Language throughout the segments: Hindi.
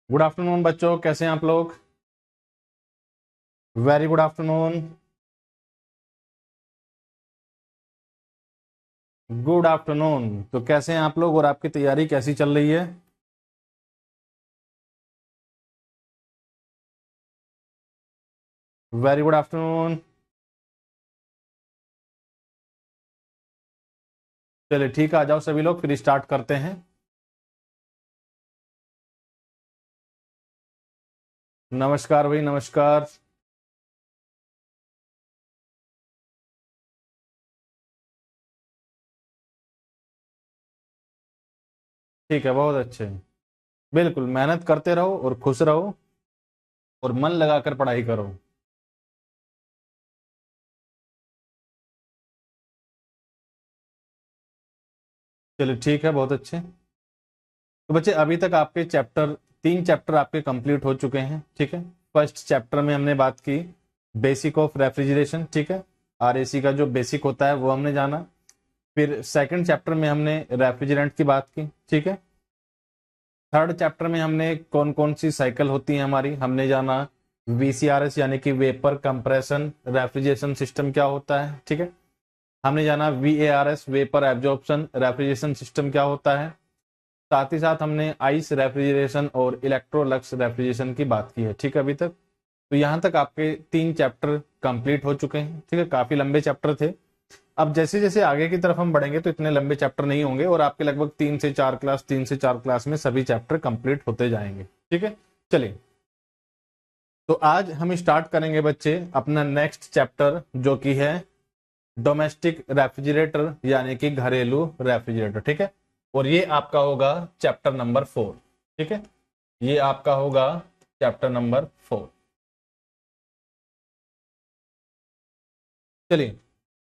गुड आफ्टरनून बच्चों, कैसे हैं आप लोग? Very good afternoon. Good afternoon. तो कैसे हैं आप लोग और आपकी तैयारी कैसी चल रही है? Very good afternoon. चलिए ठीक है, आ जाओ सभी लोग, फिर स्टार्ट करते हैं। नमस्कार भाई, नमस्कार। ठीक है, बहुत अच्छे। बिल्कुल मेहनत करते रहो और खुश रहो और मन लगाकर पढ़ाई करो। चलिए ठीक है, बहुत अच्छे। तो बच्चे अभी तक आपके चैप्टर 3 चैप्टर आपके कंप्लीट हो चुके हैं। ठीक है, फर्स्ट चैप्टर में हमने बात की बेसिक ऑफ रेफ्रिजरेशन। ठीक है, आरएसी का जो बेसिक होता है वो हमने जाना। फिर सेकंड चैप्टर में हमने रेफ्रिजरेंट की बात की। ठीक है, थर्ड चैप्टर में हमने कौन कौन सी साइकिल होती है हमारी हमने जाना। वीसीआरएस यानी कि वेपर कंप्रेशन रेफ्रिजरेशन सिस्टम क्या होता है। ठीक है, हमने जाना वीएआरएस वेपर एब्जॉर्प्शन रेफ्रिजरेशन सिस्टम क्या होता है। साथ ही साथ हमने आइस रेफ्रिजरेशन और इलेक्ट्रोलक्स रेफ्रिजरेशन की बात की है। ठीक है, अभी तक तो यहाँ तक आपके 3 चैप्टर कंप्लीट हो चुके हैं। ठीक है, काफी लंबे चैप्टर थे। अब जैसे जैसे आगे की तरफ हम बढ़ेंगे तो इतने लंबे चैप्टर नहीं होंगे और आपके लगभग 3 से 4 क्लास में सभी चैप्टर कंप्लीट होते जाएंगे। ठीक है, चलिए। तो आज हम स्टार्ट करेंगे बच्चे अपना नेक्स्ट चैप्टर, जो कि है डोमेस्टिक रेफ्रिजरेटर यानी कि घरेलू रेफ्रिजरेटर। ठीक है, और ये आपका होगा चैप्टर नंबर 4। ठीक है, ये आपका होगा चैप्टर नंबर 4। चलिए,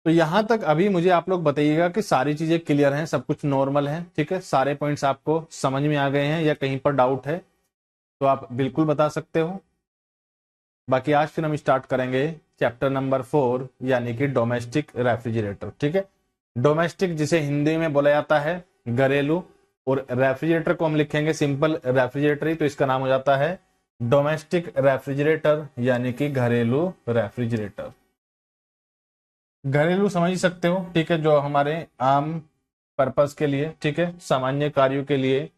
तो यहां तक अभी मुझे आप लोग बताइएगा कि सारी चीजें क्लियर हैं, सब कुछ नॉर्मल है। ठीक है, सारे पॉइंट्स आपको समझ में आ गए हैं या कहीं पर डाउट है तो आप बिल्कुल बता सकते हो। बाकी आज फिर हम स्टार्ट करेंगे चैप्टर नंबर 4 यानी कि डोमेस्टिक रेफ्रिजरेटर। ठीक है, डोमेस्टिक जिसे हिंदी में बोला जाता है घरेलू, और रेफ्रिजरेटर को हम लिखेंगे सिंपल रेफ्रिजरेटर ही, तो इसका नाम हो जाता है डोमेस्टिक रेफ्रिजरेटर यानी कि घरेलू रेफ्रिजरेटर। घरेलू समझ ही सकते हो। ठीक है, जो हमारे आम पर्पस के लिए, ठीक है, सामान्य कार्यों के लिए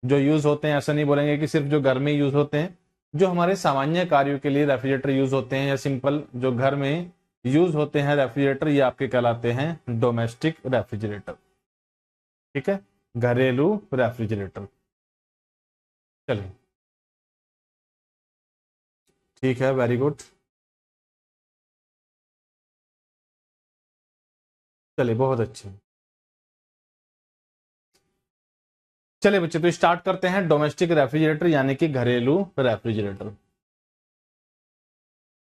जो यूज होते हैं। ऐसा नहीं बोलेंगे कि सिर्फ जो घर में यूज होते हैं, जो हमारे सामान्य कार्यों के लिए रेफ्रिजरेटर यूज होते हैं या सिंपल जो घर में यूज होते हैं रेफ्रिजरेटर, ये आपके कहलाते हैं डोमेस्टिक रेफ्रिजरेटर। ठीक है, घरेलू रेफ्रिजरेटर। चलिए ठीक है, वेरी गुड। चलिए बहुत अच्छे। चलिए बच्चे, तो स्टार्ट करते हैं डोमेस्टिक रेफ्रिजरेटर यानी कि घरेलू रेफ्रिजरेटर।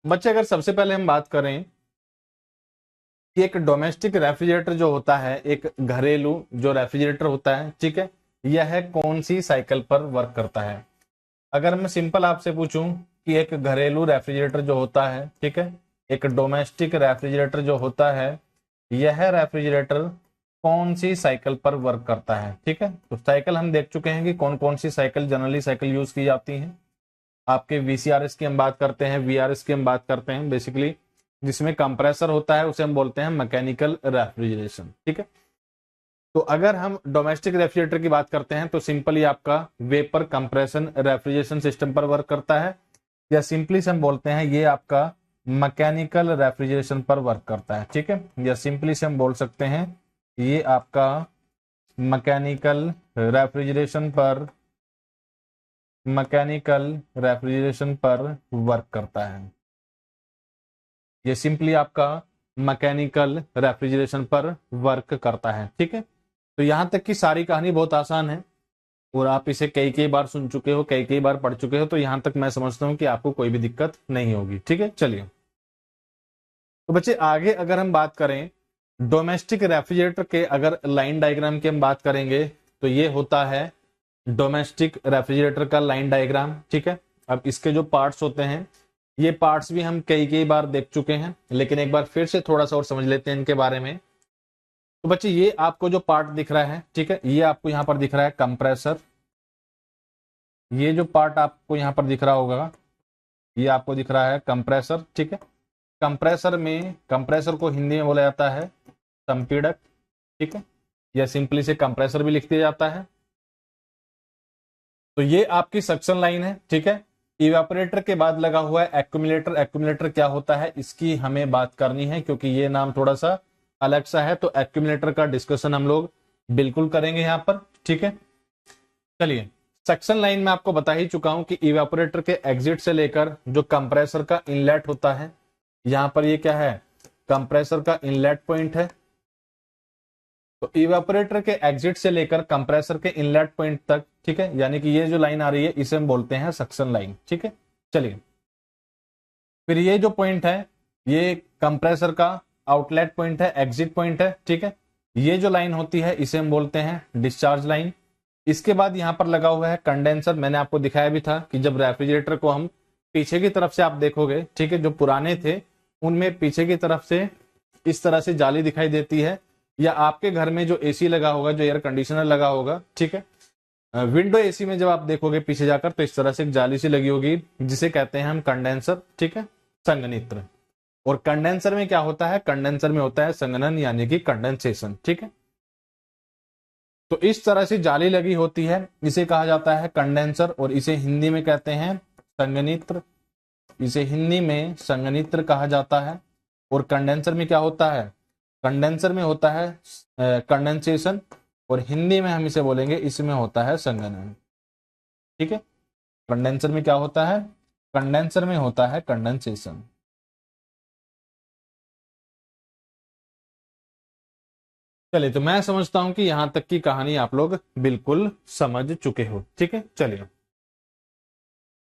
बच्चे अगर सबसे पहले हम बात करें कि एक डोमेस्टिक रेफ्रिजरेटर जो होता है, एक घरेलू जो रेफ्रिजरेटर होता है, ठीक है, यह कौन सी साइकिल पर वर्क करता है। अगर मैं सिंपल आपसे पूछूं कि एक घरेलू रेफ्रिजरेटर जो होता है, ठीक है, एक डोमेस्टिक रेफ्रिजरेटर जो होता है, यह रेफ्रिजरेटर कौन सी साइकिल पर वर्क करता है। ठीक है, तो साइकिल हम देख चुके हैं कि कौन कौन सी साइकिल जनरली साइकिल यूज की जाती हैं। आपके वीसीआरएस की हम बात करते हैं, वीआरएस की हम बात करते हैं। बेसिकली जिसमें कंप्रेसर होता है उसे हम बोलते हैं मैकेनिकल रेफ्रिजरेशन। ठीक है, तो अगर हम डोमेस्टिक रेफ्रिजरेटर की बात करते हैं तो सिंपली आपका वेपर कंप्रेशन रेफ्रिजरेशन सिस्टम पर वर्क करता है, या सिंपली से हम बोलते हैं ये आपका मैकेनिकल रेफ्रिजरेशन पर वर्क करता है। ठीक है, या सिंपली से हम बोल सकते हैं ये आपका मैकेनिकल रेफ्रिजरेशन पर वर्क करता है। ये सिंपली आपका मैकेनिकल रेफ्रिजरेशन पर वर्क करता है। ठीक है, तो यहां तक की सारी कहानी बहुत आसान है और आप इसे कई कई बार सुन चुके हो, कई कई बार पढ़ चुके हो, तो यहां तक मैं समझता हूं कि आपको कोई भी दिक्कत नहीं होगी। ठीक है, चलिए। तो बच्चे आगे अगर हम बात करें डोमेस्टिक रेफ्रिजरेटर के, अगर लाइन डायग्राम की हम बात करेंगे तो ये होता है डोमेस्टिक रेफ्रिजरेटर का लाइन डायग्राम। ठीक है, अब इसके जो पार्ट्स होते हैं, ये पार्ट्स भी हम कई कई बार देख चुके हैं, लेकिन एक बार फिर से थोड़ा सा और समझ लेते हैं इनके बारे में। तो बच्चे ये आपको जो पार्ट दिख रहा है, ठीक है, ये आपको यहां पर दिख रहा है कंप्रेसर। ये जो पार्ट आपको यहाँ पर दिख रहा होगा, ये आपको दिख रहा है कंप्रेसर, ठीक है। कंप्रेसर को हिंदी में बोला जाता है संपीड़क, ठीक है, या सिंपली से कंप्रेसर भी लिख दिया जाता है। तो ये आपकी सक्शन लाइन है, ठीक है। इवेपोरेटर के बाद लगा हुआ है एक्यूमुलेटर। एक्यूमुलेटर क्या होता है इसकी हमें बात करनी है, क्योंकि ये नाम थोड़ा सा अलग सा है। तो एक्यूमुलेटर का डिस्कशन हम लोग बिल्कुल करेंगे यहाँ पर, ठीक है। चलिए, सक्शन लाइन में आपको बता ही चुका हूं कि इवेपोरेटर के एग्जिट से लेकर जो कंप्रेसर का इनलेट होता है, यहां पर ये क्या है, कंप्रेसर का इनलेट पॉइंट है। तो इवेपोरेटर के एग्जिट से लेकर कंप्रेसर के इनलेट पॉइंट तक, ठीक है, यानी कि ये जो लाइन आ रही है इसे हम बोलते हैं सक्शन लाइन, ठीक है। चलिए, फिर ये जो पॉइंट है ये कंप्रेसर का आउटलेट पॉइंट है, एग्जिट पॉइंट है, ठीक है। ये जो लाइन होती है इसे हम बोलते हैं डिस्चार्ज लाइन। इसके बाद यहां पर लगा हुआ है कंडेंसर। मैंने आपको दिखाया भी था कि जब रेफ्रिजरेटर को हम पीछे की तरफ से आप देखोगे, ठीक है, जो पुराने थे उनमें पीछे की तरफ से इस तरह से जाली दिखाई देती है, या आपके घर में जो एसी लगा होगा, जो एयर कंडीशनर लगा होगा, ठीक है, विंडो एसी में जब आप देखोगे पीछे जाकर तो इस तरह से एक जाली सी लगी होगी, जिसे कहते हैं हम कंडेंसर, ठीक है, संघनित्र। और कंडेंसर में क्या होता है, कंडेंसर में होता है संघनन यानी कि कंडेंसेशन, ठीक है। तो इस तरह से जाली लगी होती है, इसे कहा जाता है कंडेंसर, और इसे हिंदी में कहते हैं संघनित्र। इसे हिंदी में संघनित्र कहा जाता है। और कंडेंसर में क्या होता है, कंडेंसर में होता है कंडेंसेशन, और हिंदी में हम इसे बोलेंगे इसमें होता है संघनन, ठीक है। कंडेंसर में क्या होता है, कंडेंसर में होता है कंडेंसेशन। चलिए, तो मैं समझता हूं कि यहां तक की कहानी आप लोग बिल्कुल समझ चुके हो, ठीक है। चलिए,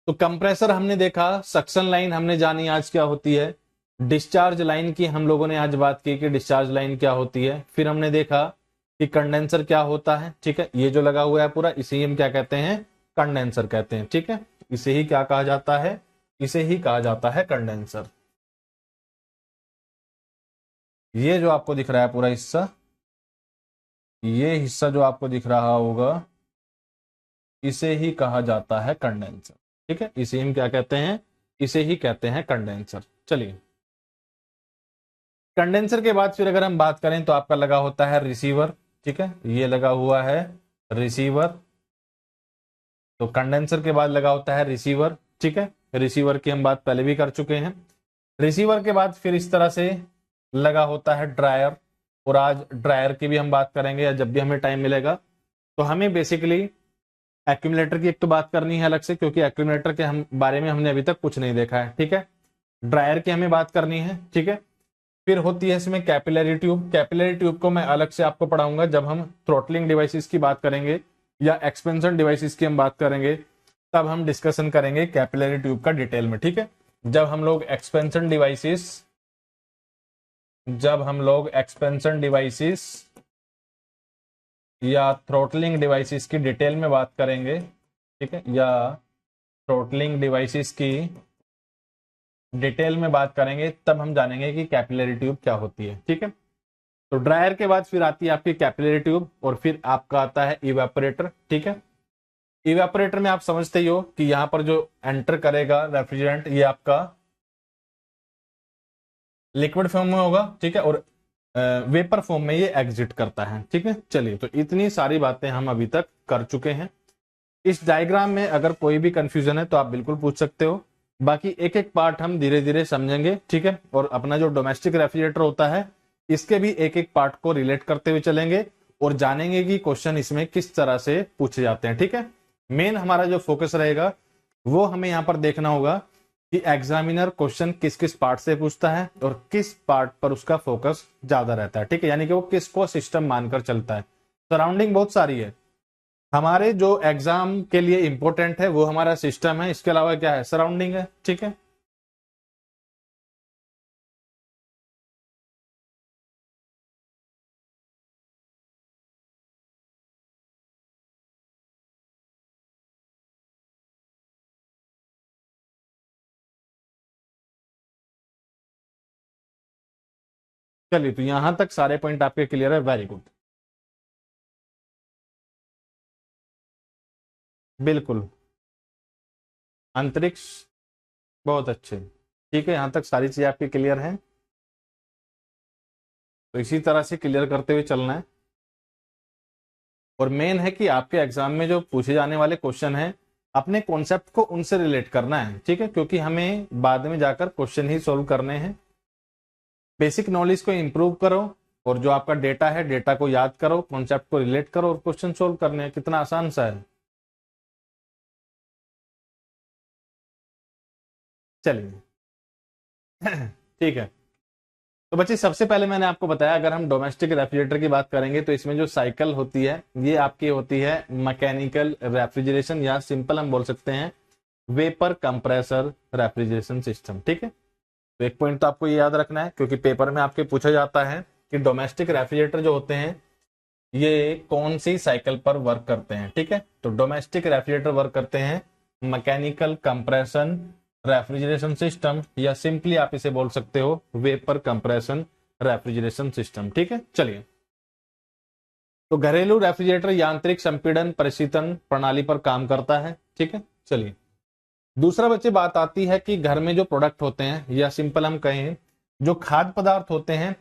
तो कंप्रेसर हमने देखा, सक्शन लाइन हमने जानी आज क्या होती है, डिस्चार्ज लाइन की हम लोगों ने आज बात की कि डिस्चार्ज लाइन क्या होती है। फिर हमने देखा कि कंडेंसर क्या होता है, ठीक है, ये जो लगा हुआ है पूरा इसे हम क्या कहते हैं, कंडेंसर कहते हैं, ठीक है। इसे ही क्या कहा जाता है, इसे ही कहा जाता है कंडेंसर। ये जो आपको दिख रहा है पूरा हिस्सा, ये हिस्सा जो आपको दिख रहा होगा इसे ही कहा जाता है कंडेंसर, ठीक है। इसे हम क्या कहते हैं, इसे ही कहते हैं कंडेंसर। चलिए, कंडेंसर के बाद फिर अगर हम बात करें तो आपका लगा होता है रिसीवर, ठीक है, ये लगा हुआ है रिसीवर। तो कंडेंसर के बाद लगा होता है रिसीवर, ठीक है। रिसीवर की हम बात पहले भी कर चुके हैं। रिसीवर के बाद फिर इस तरह से लगा होता है ड्रायर, और आज ड्रायर की भी हम बात करेंगे, या जब भी हमें टाइम मिलेगा। तो हमें बेसिकली एक्यूमुलेटर की एक तो बात करनी है अलग से, क्योंकि एक्यूमुलेटर के हम बारे में हमने अभी तक कुछ नहीं देखा है, ठीक है। ड्रायर की हमें बात करनी है, ठीक है। फिर होती है इसमें कैपिलरी ट्यूब। कैपिलरी ट्यूब को मैं अलग से आपको पढ़ाऊंगा जब हम थ्रोटलिंग डिवाइसेस की बात करेंगे या एक्सपेंशन डिवाइसेस की हम बात करेंगे, तब हम डिस्कशन करेंगे कैपिलरी ट्यूब का डिटेल में, ठीक है। जब हम लोग एक्सपेंशन डिवाइसेस या थ्रोटलिंग डिवाइसेस की डिटेल में बात करेंगे, ठीक है, या थ्रोटलिंग डिवाइसेस की डिटेल में बात करेंगे, तब हम जानेंगे कि कैपिलरी ट्यूब क्या होती है, ठीक है। तो ड्रायर के बाद फिर आती है आपकी कैपिलरी ट्यूब, और फिर आपका आता है इवेपोरेटर, ठीक है। इवेपोरेटर में आप समझते ही हो कि यहां पर जो एंटर करेगा रेफ्रिजरेंट, ये आपका लिक्विड फॉर्म में होगा, ठीक है, और वेपर फॉर्म में ये एग्जिट करता है, ठीक है। चलिए, तो इतनी सारी बातें हम अभी तक कर चुके हैं। इस डायग्राम में अगर कोई भी कंफ्यूजन है तो आप बिल्कुल पूछ सकते हो। बाकी एक एक पार्ट हम धीरे धीरे समझेंगे, ठीक है। और अपना जो डोमेस्टिक रेफ्रिजरेटर होता है इसके भी एक एक पार्ट को रिलेट करते हुए चलेंगे, और जानेंगे कि क्वेश्चन इसमें किस तरह से पूछे जाते हैं, ठीक है। मेन हमारा जो फोकस रहेगा वो हमें यहाँ पर देखना होगा कि एग्जामिनर क्वेश्चन किस किस पार्ट से पूछता है और किस पार्ट पर उसका फोकस ज्यादा रहता है, ठीक है, यानी कि वो किसको सिस्टम मानकर चलता है। सराउंडिंग बहुत सारी है, हमारे जो एग्जाम के लिए इंपॉर्टेंट है वो हमारा सिस्टम है, इसके अलावा क्या है, सराउंडिंग है, ठीक है। चलिए, तो यहां तक सारे पॉइंट आपके क्लियर है, वेरी गुड। बिल्कुल, अंतरिक्ष, बहुत अच्छे, ठीक है, यहाँ तक सारी चीजें आपकी क्लियर हैं। तो इसी तरह से क्लियर करते हुए चलना है। और मेन है कि आपके एग्जाम में जो पूछे जाने वाले क्वेश्चन हैं अपने कॉन्सेप्ट को उनसे रिलेट करना है, ठीक है, क्योंकि हमें बाद में जाकर क्वेश्चन ही सॉल्व करने हैं। बेसिक नॉलेज को इंप्रूव करो और जो आपका डेटा है डेटा को याद करो, कॉन्सेप्ट को रिलेट करो और क्वेश्चन सॉल्व करने हैं। कितना आसान सा है। चलिए ठीक है। तो बच्चे सबसे पहले मैंने आपको बताया अगर हम डोमेस्टिक रेफ्रिजरेटर की बात करेंगे तो इसमें जो साइकिल होती है ये आपकी होती है मैकेनिकल रेफ्रिजरेशन, या सिंपल हम बोल सकते हैं वेपर कंप्रेसर रेफ्रिजरेशन सिस्टम, ठीक है। तो एक पॉइंट तो आपको ये याद रखना है क्योंकि पेपर में आपके पूछा जाता है कि डोमेस्टिक रेफ्रिजरेटर जो होते हैं ये कौन सी साइकिल पर वर्क करते हैं, ठीक है। तो डोमेस्टिक रेफ्रिजरेटर वर्क करते हैं मैकेनिकल कंप्रेशन रेफ्रिजरेशन सिस्टम, या सिंपली आप इसे बोल सकते हो वेपर कंप्रेशन रेफ्रिजरेशन सिस्टम, ठीक है। चलिए, तो घरेलू रेफ्रिजरेटर यांत्रिक संपीड़न परिशीतन प्रणाली पर काम करता है, ठीक है। चलिए, दूसरा बच्चे बात आती है कि घर में जो प्रोडक्ट होते हैं या सिंपल हम कहें जो खाद्य पदार्थ होते हैं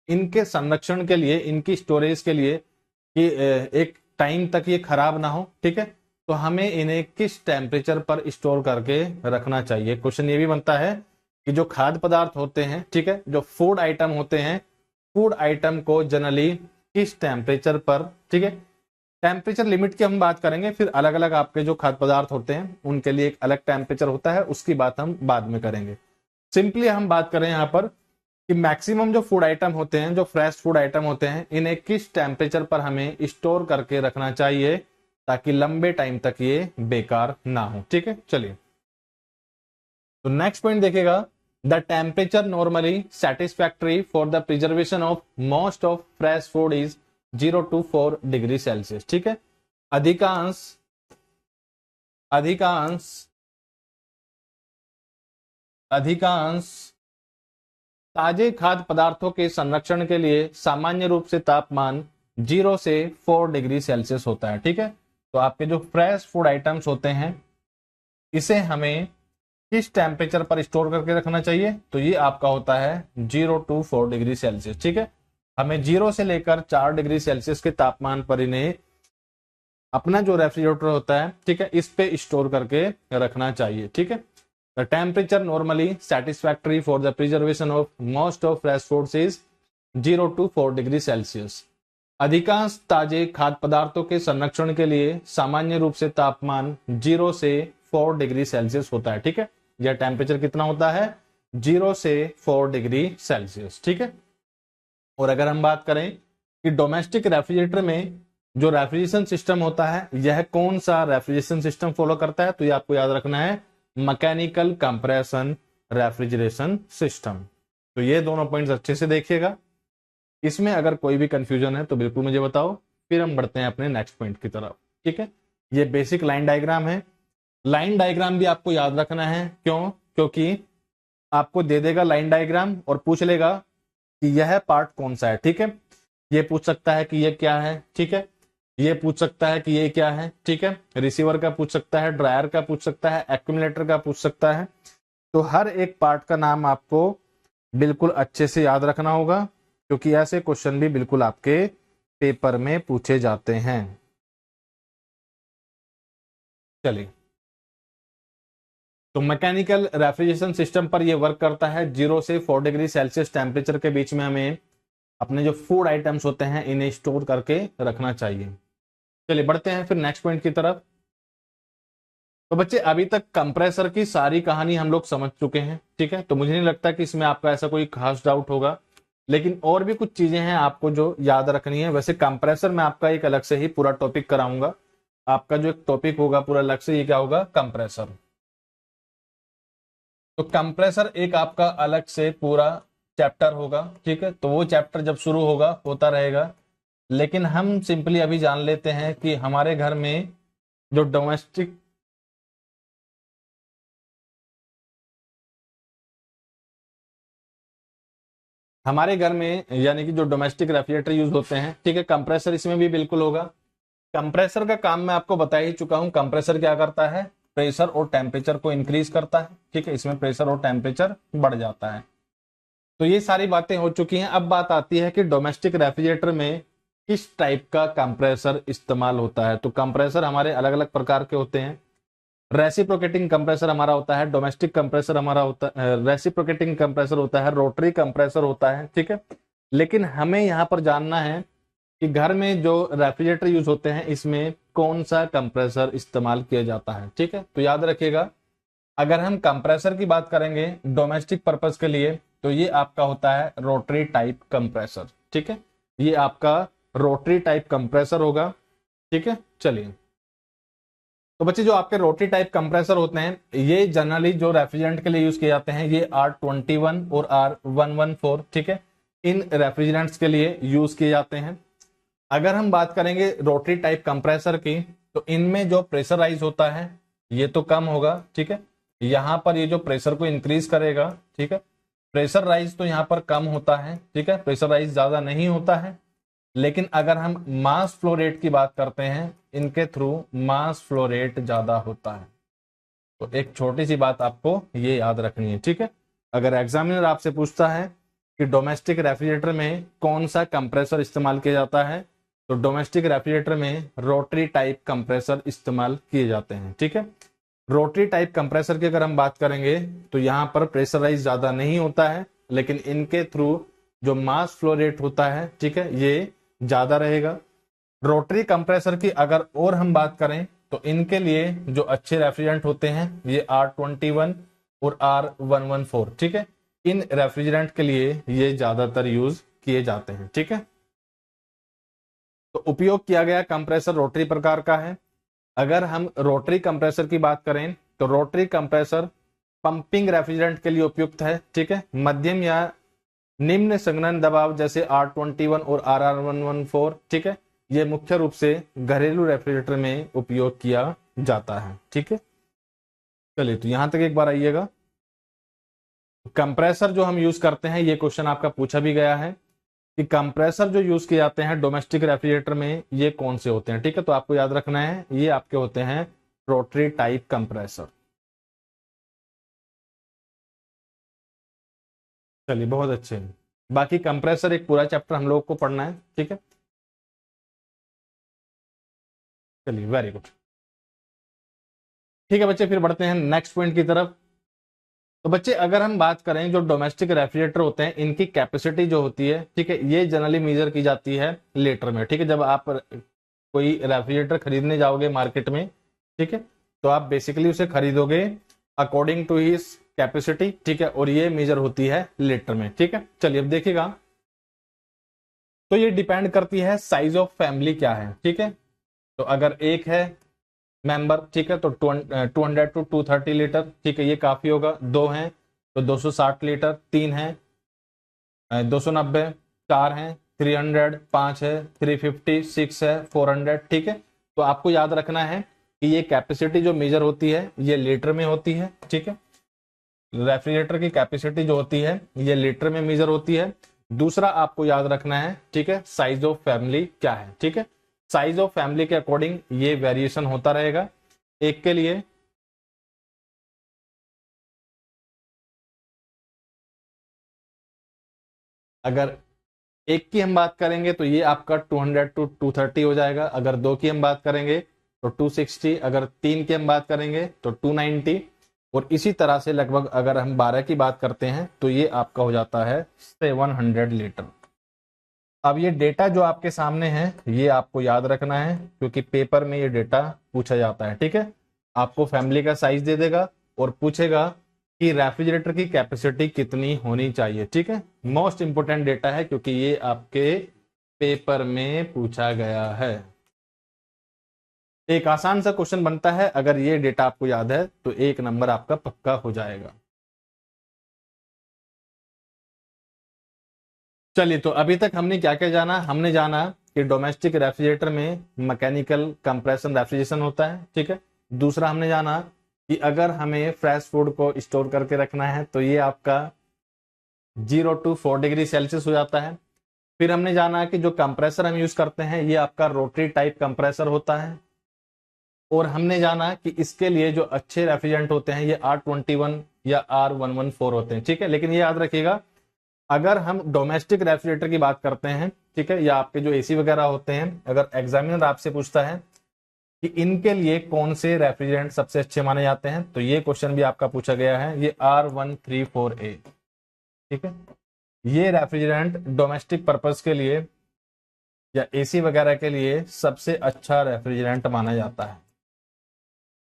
इनके संरक्षण के लिए, इनकी स्टोरेज के लिए कि एक टाइम तक ये खराब ना हो, ठीक है, तो हमें इन्हें किस टेम्परेचर पर स्टोर करके रखना चाहिए। क्वेश्चन ये भी बनता है कि जो खाद्य पदार्थ होते हैं, ठीक है, जो फूड आइटम होते हैं, फूड आइटम को जनरली किस टेम्परेचर पर, ठीक है, टेम्परेचर लिमिट की हम बात करेंगे, फिर अलग अलग आपके जो खाद्य पदार्थ होते हैं उनके लिए एक अलग टेम्परेचर होता है, उसकी बात हम बाद में करेंगे। सिंपली हम बात करें यहाँ पर कि मैक्सिमम जो फूड आइटम होते हैं, जो फ्रेश फूड आइटम होते हैं, इन्हें किस टेम्परेचर पर हमें स्टोर करके रखना चाहिए ताकि लंबे टाइम तक ये बेकार ना हो, ठीक है। चलिए, तो नेक्स्ट पॉइंट देखिएगा, the temperature normally satisfactory for the preservation of most of fresh food is 0 to 4 degree Celsius, ठीक है। अधिकांश अधिकांश अधिकांश ताजे खाद्य पदार्थों के संरक्षण के लिए सामान्य रूप से तापमान 0 से 4 डिग्री सेल्सियस होता है, ठीक है। तो आपके जो फ्रेश फूड आइटम्स होते हैं इसे हमें किस टेम्परेचर पर स्टोर करके रखना चाहिए, तो ये आपका होता है 0 to 4 डिग्री सेल्सियस, ठीक है। हमें 0 से लेकर 4 डिग्री सेल्सियस के तापमान पर इन्हें अपना जो रेफ्रिजरेटर होता है, ठीक है, इस पे स्टोर करके रखना चाहिए, ठीक है। The temperature normally satisfactory for the preservation of most of fresh foods is 0 to 4 degree Celsius. अधिकांश ताजे खाद्य पदार्थों के संरक्षण के लिए सामान्य रूप से तापमान 0 से 4 डिग्री सेल्सियस होता है, ठीक है। यह टेम्परेचर कितना होता है, 0 से 4 डिग्री सेल्सियस, ठीक है। और अगर हम बात करें कि डोमेस्टिक रेफ्रिजरेटर में जो रेफ्रिजरेशन सिस्टम होता है यह कौन सा रेफ्रिजरेशन सिस्टम फॉलो करता है, तो ये आपको याद रखना है मैकेनिकल कंप्रेशन रेफ्रिजरेशन सिस्टम। तो ये दोनों पॉइंट्स अच्छे से देखिएगा, इसमें अगर कोई भी कंफ्यूजन है तो बिल्कुल मुझे बताओ, फिर हम बढ़ते हैं अपने नेक्स्ट पॉइंट की तरफ, ठीक है। ये बेसिक लाइन डायग्राम है, लाइन डायग्राम भी आपको याद रखना है, क्यों, क्योंकि आपको दे देगा लाइन डायग्राम और पूछ लेगा कि यह पार्ट कौन सा है, ठीक है। ये पूछ सकता है कि ये क्या है, ठीक है, ये पूछ सकता है कि ये क्या है, ठीक है, रिसीवर का पूछ सकता है, ड्रायर का पूछ सकता है, एक्यूमुलेटर का पूछ सकता है। तो हर एक पार्ट का नाम आपको बिल्कुल अच्छे से याद रखना होगा क्योंकि ऐसे क्वेश्चन भी बिल्कुल आपके पेपर में पूछे जाते हैं। चलिए, तो मैकेनिकल रेफ्रिजरेशन सिस्टम पर यह वर्क करता है 0 से 4 डिग्री सेल्सियस टेम्परेचर के बीच में हमें अपने जो फूड आइटम्स होते हैं इन्हें स्टोर करके रखना चाहिए। चलिए बढ़ते हैं फिर नेक्स्ट पॉइंट की तरफ। तो बच्चे अभी तक कंप्रेसर की सारी कहानी हम लोग समझ चुके हैं, ठीक है। तो मुझे नहीं लगता कि इसमें आपका ऐसा कोई खास डाउट होगा, लेकिन और भी कुछ चीजें हैं आपको जो याद रखनी है। वैसे कंप्रेसर में आपका एक अलग से ही पूरा टॉपिक कराऊंगा, आपका जो एक टॉपिक होगा पूरा अलग से, ये क्या होगा, कंप्रेसर। तो कंप्रेसर एक आपका अलग से पूरा चैप्टर होगा, ठीक है। तो वो चैप्टर जब शुरू होगा होता रहेगा, लेकिन हम सिंपली अभी जान लेते हैं कि हमारे घर में जो डोमेस्टिक हमारे घर में यानी कि जो डोमेस्टिक रेफ्रिजरेटर यूज होते हैं, ठीक है, कंप्रेसर इसमें भी बिल्कुल होगा। कंप्रेसर का काम मैं आपको बता ही चुका हूं। कंप्रेसर क्या करता है, प्रेशर और टेम्परेचर को इंक्रीज करता है, ठीक है, इसमें प्रेशर और टेम्परेचर बढ़ जाता है। तो ये सारी बातें हो चुकी हैं। अब बात आती है कि डोमेस्टिक रेफ्रिजरेटर में किस टाइप का कंप्रेसर इस्तेमाल होता है। तो कंप्रेसर हमारे अलग अलग प्रकार के होते हैं। रेसिप्रोकेटिंग कंप्रेसर हमारा होता है, डोमेस्टिक कंप्रेसर हमारा होता है, रेसिप्रोकेटिंग कंप्रेसर होता है, रोटरी कंप्रेसर होता है, ठीक है। लेकिन हमें यहाँ पर जानना है कि घर में जो रेफ्रिजरेटर यूज होते हैं इसमें कौन सा कंप्रेसर इस्तेमाल किया जाता है, ठीक है। तो याद रखिएगा, अगर हम कंप्रेसर की बात करेंगे डोमेस्टिक पर्पज के लिए तो ये आपका होता है रोटरी टाइप कंप्रेसर, ठीक है। ये आपका रोटरी टाइप कंप्रेसर होगा, ठीक है। चलिए, तो बच्चे जो आपके रोटरी टाइप कंप्रेसर होते हैं ये जनरली जो रेफ्रिजरेंट के लिए यूज किए जाते हैं ये R21 और R114, ठीक है, इन रेफ्रिजरेंट्स के लिए यूज किए जाते हैं। अगर हम बात करेंगे रोटरी टाइप कंप्रेसर की तो इनमें जो प्रेशराइज होता है ये तो कम होगा, ठीक है। यहां पर ये जो प्रेशर को इंक्रीज करेगा, ठीक है, प्रेशर राइज तो यहां पर कम होता है, ठीक है, प्रेशर राइज ज्यादा नहीं होता है। लेकिन अगर हम मास फ्लो रेट की बात करते हैं इनके थ्रू मास फ्लो रेट ज्यादा होता है। तो एक छोटी सी बात आपको ये याद रखनी है, ठीक है। अगर एग्जामिनर आपसे पूछता है कि डोमेस्टिक रेफ्रिजरेटर में कौन सा कंप्रेसर इस्तेमाल किया जाता है तो डोमेस्टिक रेफ्रिजरेटर में रोटरी टाइप कंप्रेसर इस्तेमाल किए जाते हैं, ठीक है। रोटरी टाइप कंप्रेसर की अगर हम बात करेंगे तो यहाँ पर प्रेशराइज ज्यादा नहीं होता है, लेकिन इनके थ्रू जो मास फ्लो रेट होता है, ठीक है, ये ज्यादा रहेगा। रोटरी कंप्रेसर की अगर और हम बात करें तो इनके लिए जो अच्छे रेफ्रिजरेंट होते हैं ये R21 और R114, ठीक है, इन रेफ्रिजरेंट के लिए ये ज्यादातर यूज किए जाते हैं, ठीक है। तो उपयोग किया गया कंप्रेसर रोटरी प्रकार का है। अगर हम रोटरी कंप्रेसर की बात करें तो रोटरी कंप्रेसर पंपिंग रेफ्रिजरेंट के लिए उपयुक्त है, ठीक है। मध्यम या निम्न संघनन दबाव जैसे R21 और R114, ठीक है, ये मुख्य रूप से घरेलू रेफ्रिजरेटर में उपयोग किया जाता है, ठीक है। चलिए, तो यहां तक एक बार आइएगा। कंप्रेसर जो हम यूज करते हैं ये क्वेश्चन आपका पूछा भी गया है कि कंप्रेसर जो यूज किए जाते हैं डोमेस्टिक रेफ्रिजरेटर में ये कौन से होते हैं, ठीक है। तो आपको याद रखना है ये आपके होते हैं रोटरी टाइप कंप्रेसर। चलिए, बहुत अच्छे। बाकी कंप्रेसर एक पूरा चैप्टर हम लोग को पढ़ना है, ठीक है। चलिए, वेरी गुड। ठीक है बच्चे, फिर बढ़ते हैं नेक्स्ट पॉइंट की तरफ। तो बच्चे अगर हम बात करें जो डोमेस्टिक रेफ्रिजरेटर होते हैं इनकी कैपेसिटी जो होती है, ठीक है, ये जनरली मेजर की जाती है लीटर में, ठीक है। जब आप कोई रेफ्रिजरेटर खरीदने जाओगे मार्केट में, ठीक है, तो आप बेसिकली उसे खरीदोगे अकॉर्डिंग टू हिज कैपेसिटी, ठीक है, और ये मेजर होती है लीटर में, ठीक है। चलिए अब देखिएगा, तो ये डिपेंड करती है साइज ऑफ फैमिली क्या है, ठीक है। तो अगर एक है मेंबर, ठीक है, तो 200 to 230 लीटर, ठीक है, ये काफी होगा। दो हैं तो 260 लीटर, तीन है 290, चार हैं 300, पांच है 350, सिक्स है 400, ठीक है। तो आपको याद रखना है कि ये कैपेसिटी जो मेजर होती है ये लीटर में होती है, ठीक है। रेफ्रिजरेटर की कैपेसिटी जो होती है ये लीटर में मेजर होती है। दूसरा आपको याद रखना है, ठीक है, साइज ऑफ फैमिली क्या है, ठीक है। साइज ऑफ फैमिली के अकॉर्डिंग ये वेरिएशन होता रहेगा। एक के लिए अगर एक की हम बात करेंगे तो ये आपका 200 to 230 हो जाएगा। अगर दो की हम बात करेंगे तो 260, अगर तीन की हम बात करेंगे तो 290, और इसी तरह से लगभग अगर हम 12 की बात करते हैं तो ये आपका हो जाता है 700 लीटर। अब ये डेटा जो आपके सामने है ये आपको याद रखना है क्योंकि पेपर में ये डेटा पूछा जाता है, ठीक है। आपको फैमिली का साइज दे देगा और पूछेगा कि रेफ्रिजरेटर की कैपेसिटी कितनी होनी चाहिए, ठीक है। मोस्ट इंपोर्टेंट डेटा है क्योंकि ये आपके पेपर में पूछा गया है। एक आसान सा क्वेश्चन बनता है, अगर ये डेटा आपको याद है तो एक नंबर आपका पक्का हो जाएगा। चलिए, तो अभी तक हमने क्या क्या जाना, हमने जाना कि डोमेस्टिक रेफ्रिजरेटर में मैकेनिकल कंप्रेशन रेफ्रिजरेशन होता है, ठीक है। दूसरा हमने जाना कि अगर हमें फ्रेश फूड को स्टोर करके रखना है तो ये आपका 0 to 4 डिग्री सेल्सियस हो जाता है। फिर हमने जाना कि जो कंप्रेसर हम यूज करते हैं ये आपका रोटरी टाइप कंप्रेसर होता है। और हमने जाना कि इसके लिए जो अच्छे रेफ्रिजरेंट होते हैं ये R21 या R114 होते हैं, ठीक है। लेकिन ये याद रखिएगा, अगर हम डोमेस्टिक रेफ्रिजरेटर की बात करते हैं, ठीक है, या आपके जो एसी वगैरह होते हैं, अगर एग्जामिनर आपसे पूछता है कि इनके लिए कौन से रेफ्रिजरेंट सबसे अच्छे माने जाते हैं, तो ये क्वेश्चन भी आपका पूछा गया है, ये R134A, ठीक है। ये रेफ्रिजरेंट डोमेस्टिक पर्पस के लिए या एसी वगैरह के लिए सबसे अच्छा रेफ्रिजरेंट माना जाता है।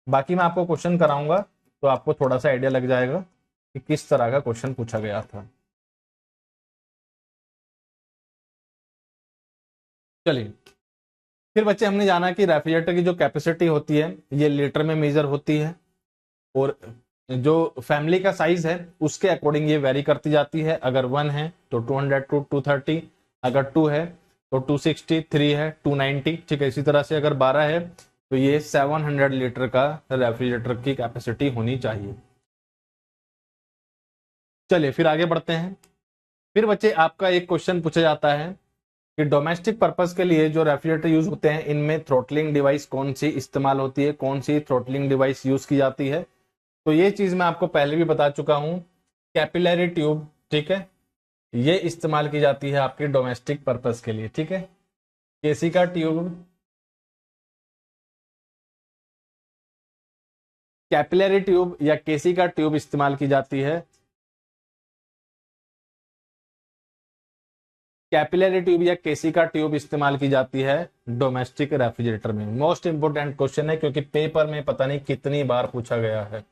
बाकी मैं आपको क्वेश्चन कराऊंगा तो आपको थोड़ा सा आइडिया लग जाएगा कि किस तरह का क्वेश्चन पूछा गया था। चलिए, फिर बच्चे हमने जाना कि रेफ्रिजरेटर की जो कैपेसिटी होती है ये लीटर में मेजर होती है, और जो फैमिली का साइज है उसके अकॉर्डिंग ये वेरी करती जाती है। अगर 1 है तो 200 टू 230, अगर 2 है तो 260, 3 है 290, ठीक है। इसी तरह से अगर 12 है तो ये 700 लीटर का रेफ्रिजरेटर की कैपेसिटी होनी चाहिए। चलिए फिर आगे बढ़ते हैं। फिर बच्चे आपका एक क्वेश्चन पूछा जाता है कि डोमेस्टिक पर्पस के लिए जो रेफ्रिजरेटर यूज होते हैं इनमें थ्रोटलिंग डिवाइस कौन सी इस्तेमाल होती है, कौन सी थ्रोटलिंग डिवाइस यूज की जाती है। तो ये चीज मैं आपको पहले भी बता चुका हूं, कैपिलरी ट्यूब, ठीक है, ये इस्तेमाल की जाती है आपके डोमेस्टिक पर्पस के लिए, ठीक है। केसी का ट्यूब, कैपिलरी ट्यूब या केसी का ट्यूब इस्तेमाल की जाती है। कैपिलरी ट्यूब या केसी का ट्यूब इस्तेमाल की जाती है डोमेस्टिक रेफ्रिजरेटर में। मोस्ट इंपोर्टेंट क्वेश्चन है क्योंकि पेपर में पता नहीं कितनी बार पूछा गया है।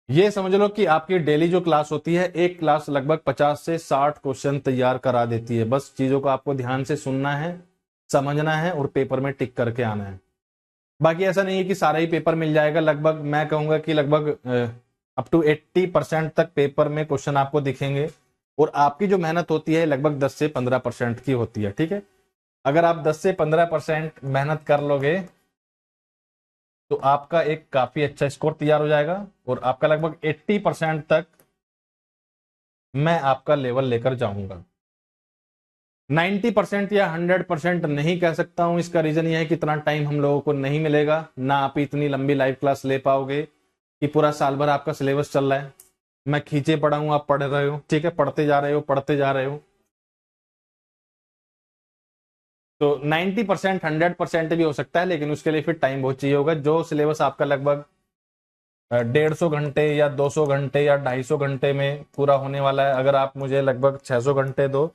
ये समझ लो कि आपकी डेली जो क्लास होती है, एक क्लास लगभग 50 से 60 क्वेश्चन तैयार करा देती है। बस चीजों को आपको ध्यान से सुनना है, समझना है और पेपर में टिक करके आना है। बाकी ऐसा नहीं है कि सारा ही पेपर मिल जाएगा, लगभग मैं कहूंगा कि लगभग अप टू 80% तक पेपर में क्वेश्चन आपको दिखेंगे, और आपकी जो मेहनत होती है लगभग 10 से 15% की होती है, ठीक है। अगर आप 10 से 15% मेहनत कर लोगे तो आपका एक काफी अच्छा स्कोर तैयार हो जाएगा, और आपका लगभग 80% तक मैं आपका लेवल लेकर जाऊंगा। 90% या 100% नहीं कह सकता हूं। इसका रीजन यह है कि इतना टाइम हम लोगों को नहीं मिलेगा, ना आप इतनी लंबी लाइव क्लास ले पाओगे कि पूरा साल भर आपका सिलेबस चल रहा है, मैं खींचे पड़ा हूं, आप पढ़ रहे हो, ठीक है, पढ़ते जा रहे हो पढ़ते जा रहे हो। तो 90% 100% भी हो सकता है, लेकिन उसके लिए फिर टाइम बहुत चाहिए होगा। जो सिलेबस आपका लगभग 150 घंटे या 200 घंटे या 250 घंटे में पूरा होने वाला है, अगर आप मुझे लगभग 600 घंटे दो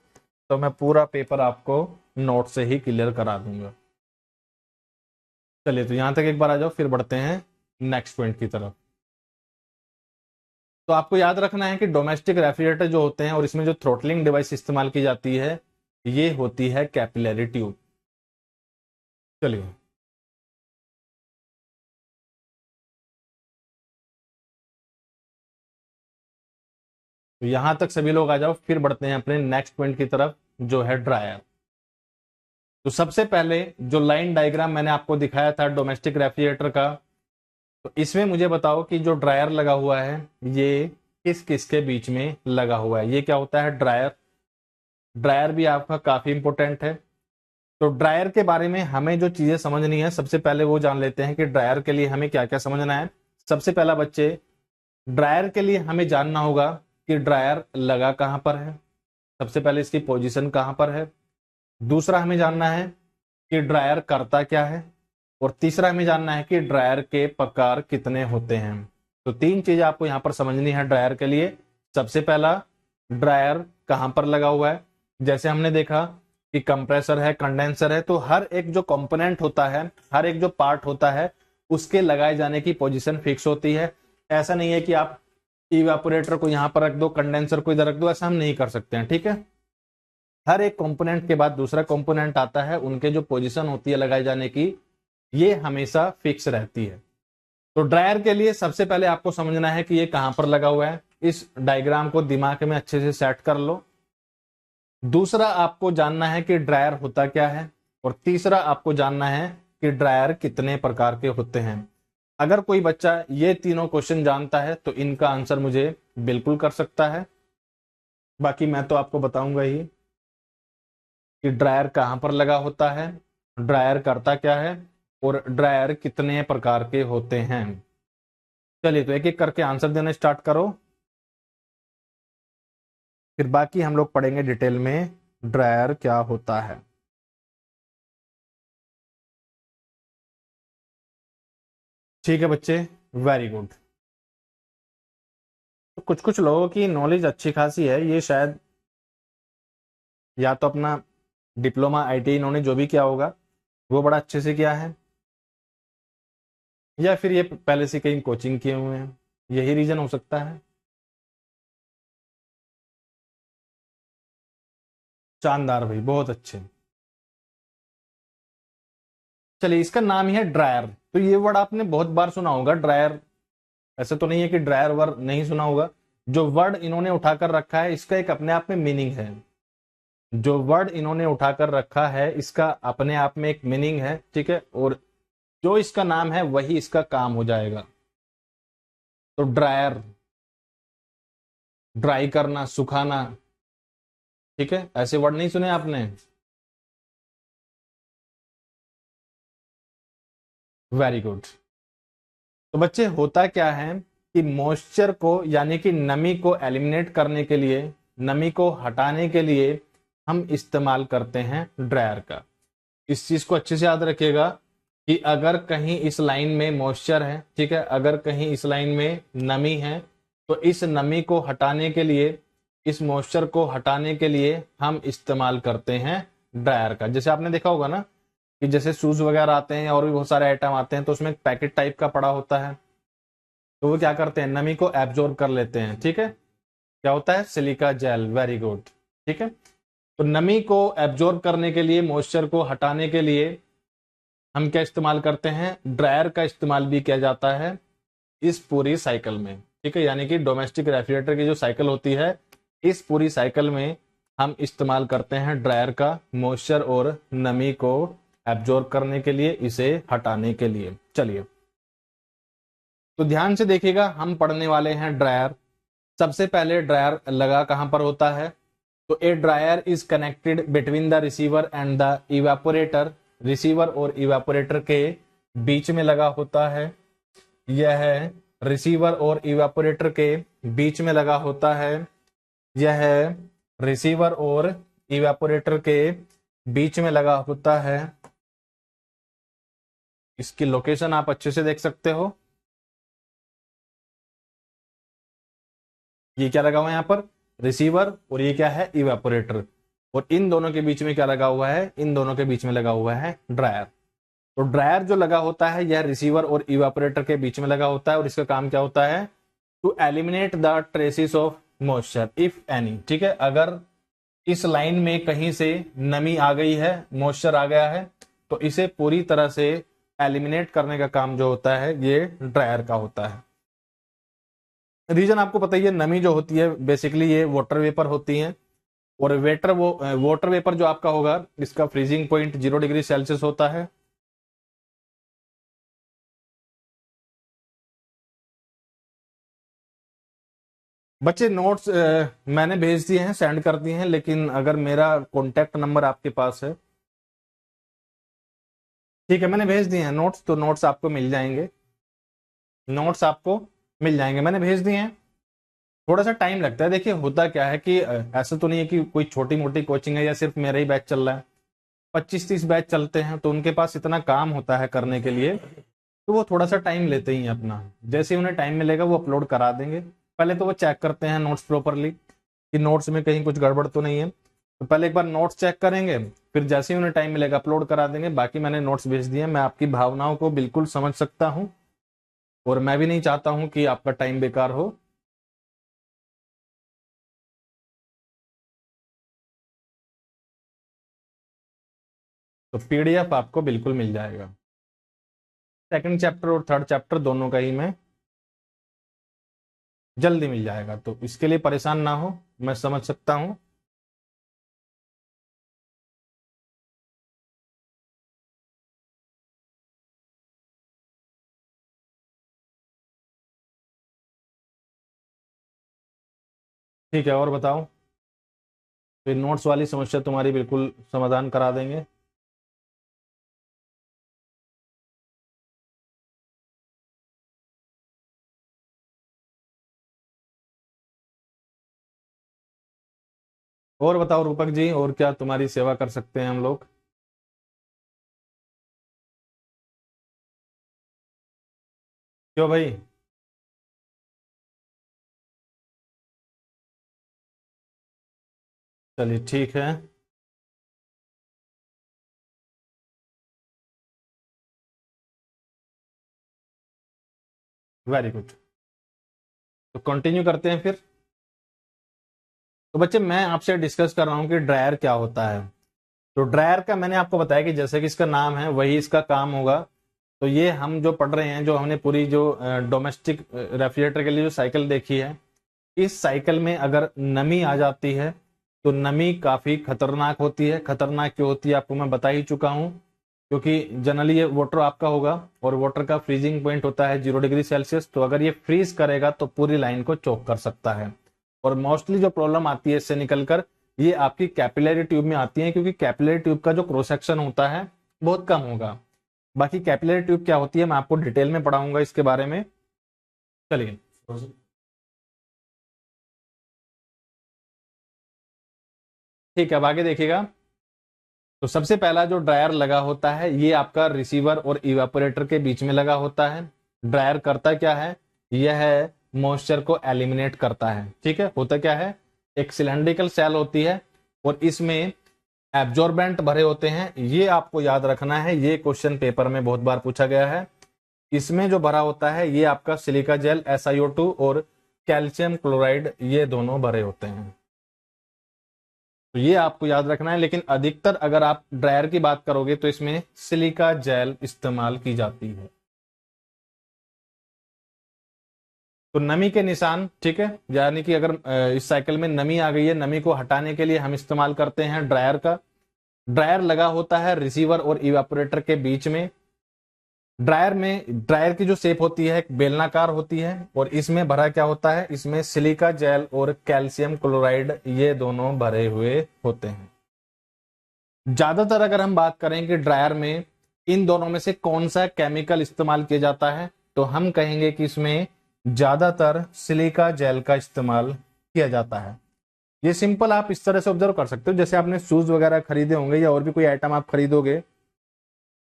तो मैं पूरा पेपर आपको नोट से ही क्लियर करा दूंगा। चलिए, तो यहां तक एक बार आ जाओ, फिर बढ़ते हैं नेक्स्ट पॉइंट की तरफ। तो आपको याद रखना है कि डोमेस्टिक रेफ्रिजरेटर जो होते हैं और इसमें जो थ्रोटलिंग डिवाइस इस्तेमाल की जाती है ये होती है कैपिलरी ट्यूब। चलिए, तो यहां तक सभी लोग आ जाओ, फिर बढ़ते हैं अपने नेक्स्ट पॉइंट की तरफ जो है ड्रायर। तो सबसे पहले जो लाइन डायग्राम मैंने आपको दिखाया था डोमेस्टिक रेफ्रिजरेटर का, तो इसमें मुझे बताओ कि जो ड्रायर लगा हुआ है ये किस किस के बीच में लगा हुआ है। ये क्या होता है? ड्रायर। ड्रायर भी आपका काफी इंपॉर्टेंट है। तो ड्रायर के बारे में हमें जो चीजें समझनी है सबसे पहले वो जान लेते हैं कि ड्रायर के लिए हमें क्या क्या समझना है। सबसे पहला बच्चे, ड्रायर के लिए हमें जानना होगा कि ड्रायर लगा कहां पर है, सबसे पहले इसकी पोजीशन कहां पर है। दूसरा हमें जानना है कि ड्रायर करता क्या है, और तीसरा हमें जानना है कि ड्रायर के प्रकार कितने होते हैं। तो तीन चीजें आपको यहां पर समझनी है ड्रायर के लिए। सबसे पहला, ड्रायर कहां पर लगा हुआ है। जैसे हमने देखा कि कंप्रेसर है, कंडेंसर है, तो हर एक जो कंपोनेंट होता है, हर एक जो पार्ट होता है उसके लगाए जाने की पोजीशन फिक्स होती है। ऐसा नहीं है कि आप इवेपोरेटर को यहां पर रख दो, कंडेंसर को इधर रख दो, ऐसा हम नहीं कर सकते हैं, ठीक है। हर एक कंपोनेंट के बाद दूसरा कंपोनेंट आता है, उनके जो पोजीशन होती है लगाए जाने की ये हमेशा फिक्स रहती है। तो ड्रायर के लिए सबसे पहले आपको समझना है कि ये कहां पर लगा हुआ है। इस डायग्राम को दिमाग में अच्छे से सेट कर लो। दूसरा आपको जानना है कि ड्रायर होता क्या है, और तीसरा आपको जानना है कि ड्रायर कितने प्रकार के होते हैं। अगर कोई बच्चा ये तीनों क्वेश्चन जानता है तो इनका आंसर मुझे बिल्कुल कर सकता है, बाकी मैं तो आपको बताऊंगा ही। कि ड्रायर कहाँ पर लगा होता है, ड्रायर करता क्या है, और ड्रायर कितने प्रकार के होते हैं। चलिए तो एक एक करके आंसर देना स्टार्ट करो, फिर बाकी हम लोग पढ़ेंगे डिटेल में ड्रायर क्या होता है। ठीक है बच्चे, वेरी गुड। तो कुछ कुछ लोगों की नॉलेज अच्छी खासी है, ये शायद या तो अपना डिप्लोमा आईटी इन्होंने जो भी किया होगा वो बड़ा अच्छे से किया है, या फिर ये पहले से कहीं कोचिंग किए हुए हैं, यही रीजन हो सकता है। शानदार भाई, बहुत अच्छे। चलिए, इसका नाम ही है ड्रायर। तो ये वर्ड आपने बहुत बार सुना होगा, ड्रायर। ऐसे तो नहीं है कि ड्रायर वर्ड नहीं सुना होगा। जो वर्ड इन्होंने उठाकर रखा है इसका एक अपने आप में मीनिंग है। जो वर्ड इन्होंने उठाकर रखा है इसका अपने आप में एक मीनिंग है, ठीक है, और जो इसका नाम है वही इसका काम हो जाएगा। तो ड्रायर, ड्राई करना, सुखाना, ठीक है, ऐसे वर्ड नहीं सुने आपने। Very good. तो बच्चे होता क्या है कि मॉइस्चर को यानी कि नमी को एलिमिनेट करने के लिए, नमी को हटाने के लिए हम इस्तेमाल करते हैं ड्रायर का। इस चीज को अच्छे से याद रखिएगा कि अगर कहीं इस लाइन में मॉइस्चर है, ठीक है, अगर कहीं इस लाइन में नमी है, तो इस नमी को हटाने के लिए, इस मॉइस्चर को हटाने के लिए हम इस्तेमाल करते हैं ड्रायर का। जैसे आपने देखा होगा ना कि जैसे शूज वगैरह आते हैं और भी बहुत सारे आइटम आते हैं, तो उसमें एक पैकेट टाइप का पड़ा होता है, तो वो क्या करते हैं, नमी को एब्जॉर्ब कर लेते हैं, ठीक है। क्या होता है, सिलिका जेल। Very good. ठीक है, तो नमी को एब्जॉर्ब करने के लिए, मॉइस्चर को हटाने के लिए हम क्या इस्तेमाल करते हैं, ड्रायर का इस्तेमाल भी किया जाता है इस पूरी साइकिल में, ठीक है। यानी कि डोमेस्टिक रेफ्रिजरेटर की जो साइकिल होती है, इस पूरी साइकिल में हम इस्तेमाल करते हैं ड्रायर का, मॉइस्चर और नमी को एब्जॉर्ब करने के लिए, इसे हटाने के लिए। चलिए, तो ध्यान से देखिएगा, हम पढ़ने वाले हैं ड्रायर। सबसे पहले ड्रायर लगा कहां पर होता है, तो a dryer is connected between the receiver and the evaporator. Receiver और इवेपोरेटर के बीच में लगा होता है। यह रिसीवर और इवेपोरेटर के बीच में लगा होता है। यह रिसीवर और इवेपोरेटर के बीच में लगा होता है। इसकी लोकेशन आप अच्छे से देख सकते हो। ये क्या लगा हुआ है यहाँ पर, रिसीवर, और ये क्या है, इवेपोरेटर। और इन दोनों के बीच में क्या लगा हुआ है, इन दोनों के बीच में लगा हुआ है ड्रायर। तो ड्रायर जो लगा होता है यह रिसीवर और इवेपोरेटर के बीच में लगा होता है, और इसका काम क्या होता है, to eliminate the traces of moisture if any. ठीक है, अगर इस लाइन में कहीं से नमी आ गई है, मॉइस्चर आ गया है, तो इसे पूरी तरह से एलिमिनेट करने का काम जो होता है ये ड्रायर का होता है। रीजन आपको पता ही है, नमी जो होती है बेसिकली ये वाटर वेपर होती है, और वाटर वेपर जो आपका होगा इसका फ्रीजिंग पॉइंट 0 डिग्री सेल्सियस होता है। बच्चे नोट्स मैंने भेज दिए हैं, सेंड कर दिए हैं, लेकिन अगर मेरा कॉन्टेक्ट नंबर आपके पास है, ठीक है, मैंने भेज दिए हैं नोट्स, तो नोट्स आपको मिल जाएंगे। नोट्स आपको मिल जाएंगे, मैंने भेज दिए हैं। थोड़ा सा टाइम लगता है, देखिए होता क्या है कि ऐसा तो नहीं है कि कोई छोटी मोटी कोचिंग है या सिर्फ मेरा ही बैच चल रहा है। 25-30 बैच चलते हैं, तो उनके पास इतना काम होता है करने के लिए, तो वो थोड़ा सा टाइम लेते ही हैं अपना। जैसे ही उन्हें टाइम मिलेगा वो अपलोड करा देंगे। पहले तो वो चेक करते हैं नोट्स प्रॉपरली कि नोट्स में कहीं कुछ गड़बड़ तो नहीं है, तो पहले एक बार नोट्स चेक करेंगे, फिर जैसे ही उन्हें टाइम मिलेगा अपलोड करा देंगे। बाकी मैंने नोट्स भेज दिए, मैं आपकी भावनाओं को बिल्कुल समझ सकता हूँ, और मैं भी नहीं चाहता हूँ कि आपका टाइम बेकार हो। तो पीडीएफ आपको बिल्कुल मिल जाएगा, सेकंड चैप्टर और थर्ड चैप्टर दोनों का ही मैं जल्दी मिल जाएगा, तो इसके लिए परेशान ना हो, मैं समझ सकता हूं। ठीक है, और बताओ। तो नोट्स वाली समस्या तुम्हारी बिल्कुल समाधान करा देंगे। और बताओ रूपक जी, और क्या तुम्हारी सेवा कर सकते हैं हम लोग? क्यों भाई? चलिए ठीक है। Very good. तो कंटिन्यू करते हैं फिर। तो बच्चे मैं आपसे डिस्कस कर रहा हूं कि ड्रायर क्या होता है। तो ड्रायर का मैंने आपको बताया कि जैसे कि इसका नाम है वही इसका काम होगा। तो ये हम जो पढ़ रहे हैं, जो हमने पूरी जो डोमेस्टिक रेफ्रिजरेटर के लिए जो साइकिल देखी है, इस साइकिल में अगर नमी आ जाती है तो नमी काफी खतरनाक होती है। खतरनाक क्यों होती है आपको मैं बता ही चुका हूं, क्योंकि जनरली ये वाटर आपका होगा और वाटर का फ्रीजिंग पॉइंट होता है 0 डिग्री सेल्सियस। तो अगर ये फ्रीज करेगा तो पूरी लाइन को चोक कर सकता है। और मोस्टली जो प्रॉब्लम आती है इससे निकलकर, ये आपकी कैपिलरी ट्यूब में आती है, क्योंकि कैपिलरी ट्यूब का जो क्रॉस सेक्शन होता है बहुत कम होगा। बाकी कैपिलरी ट्यूब क्या होती है मैं आपको डिटेल में पढ़ाऊंगा इसके बारे में। चलिए ठीक है, अब आगे देखिएगा। तो सबसे पहला जो ड्रायर लगा होता है ये आपका रिसीवर और इवेपोरेटर के बीच में लगा होता है। ड्रायर करता क्या है? यह मॉइस्चर को एलिमिनेट करता है। ठीक है, होता क्या है, एक सिलेंड्रिकल सेल होती है और इसमें एब्जॉर्बेंट भरे होते हैं। ये आपको याद रखना है, ये क्वेश्चन पेपर में बहुत बार पूछा गया है। इसमें जो भरा होता है ये आपका सिलिका जेल SiO2 और कैल्शियम क्लोराइड, ये दोनों भरे होते हैं। तो ये आपको याद रखना है। लेकिन अधिकतर अगर आप ड्रायर की बात करोगे तो इसमें सिलिका जेल इस्तेमाल की जाती है। तो नमी के निशान, ठीक है, यानी कि अगर इस साइकिल में नमी आ गई है, नमी को हटाने के लिए हम इस्तेमाल करते हैं ड्रायर का। ड्रायर लगा होता है रिसीवर और इवेपोरेटर के बीच में। ड्रायर की जो शेप होती है एक बेलनाकार होती है और इसमें भरा क्या होता है, इसमें सिलिका जेल और कैल्शियम क्लोराइड, ये दोनों भरे हुए होते हैं। ज्यादातर अगर हम बात करें कि ड्रायर में इन दोनों में से कौन सा केमिकल इस्तेमाल किया जाता है, तो हम कहेंगे कि इसमें ज्यादातर सिलिका जेल का इस्तेमाल किया जाता है। ये सिंपल आप इस तरह से ऑब्जर्व कर सकते हो, जैसे आपने शूज वगैरह खरीदे होंगे या और भी कोई आइटम आप खरीदोगे,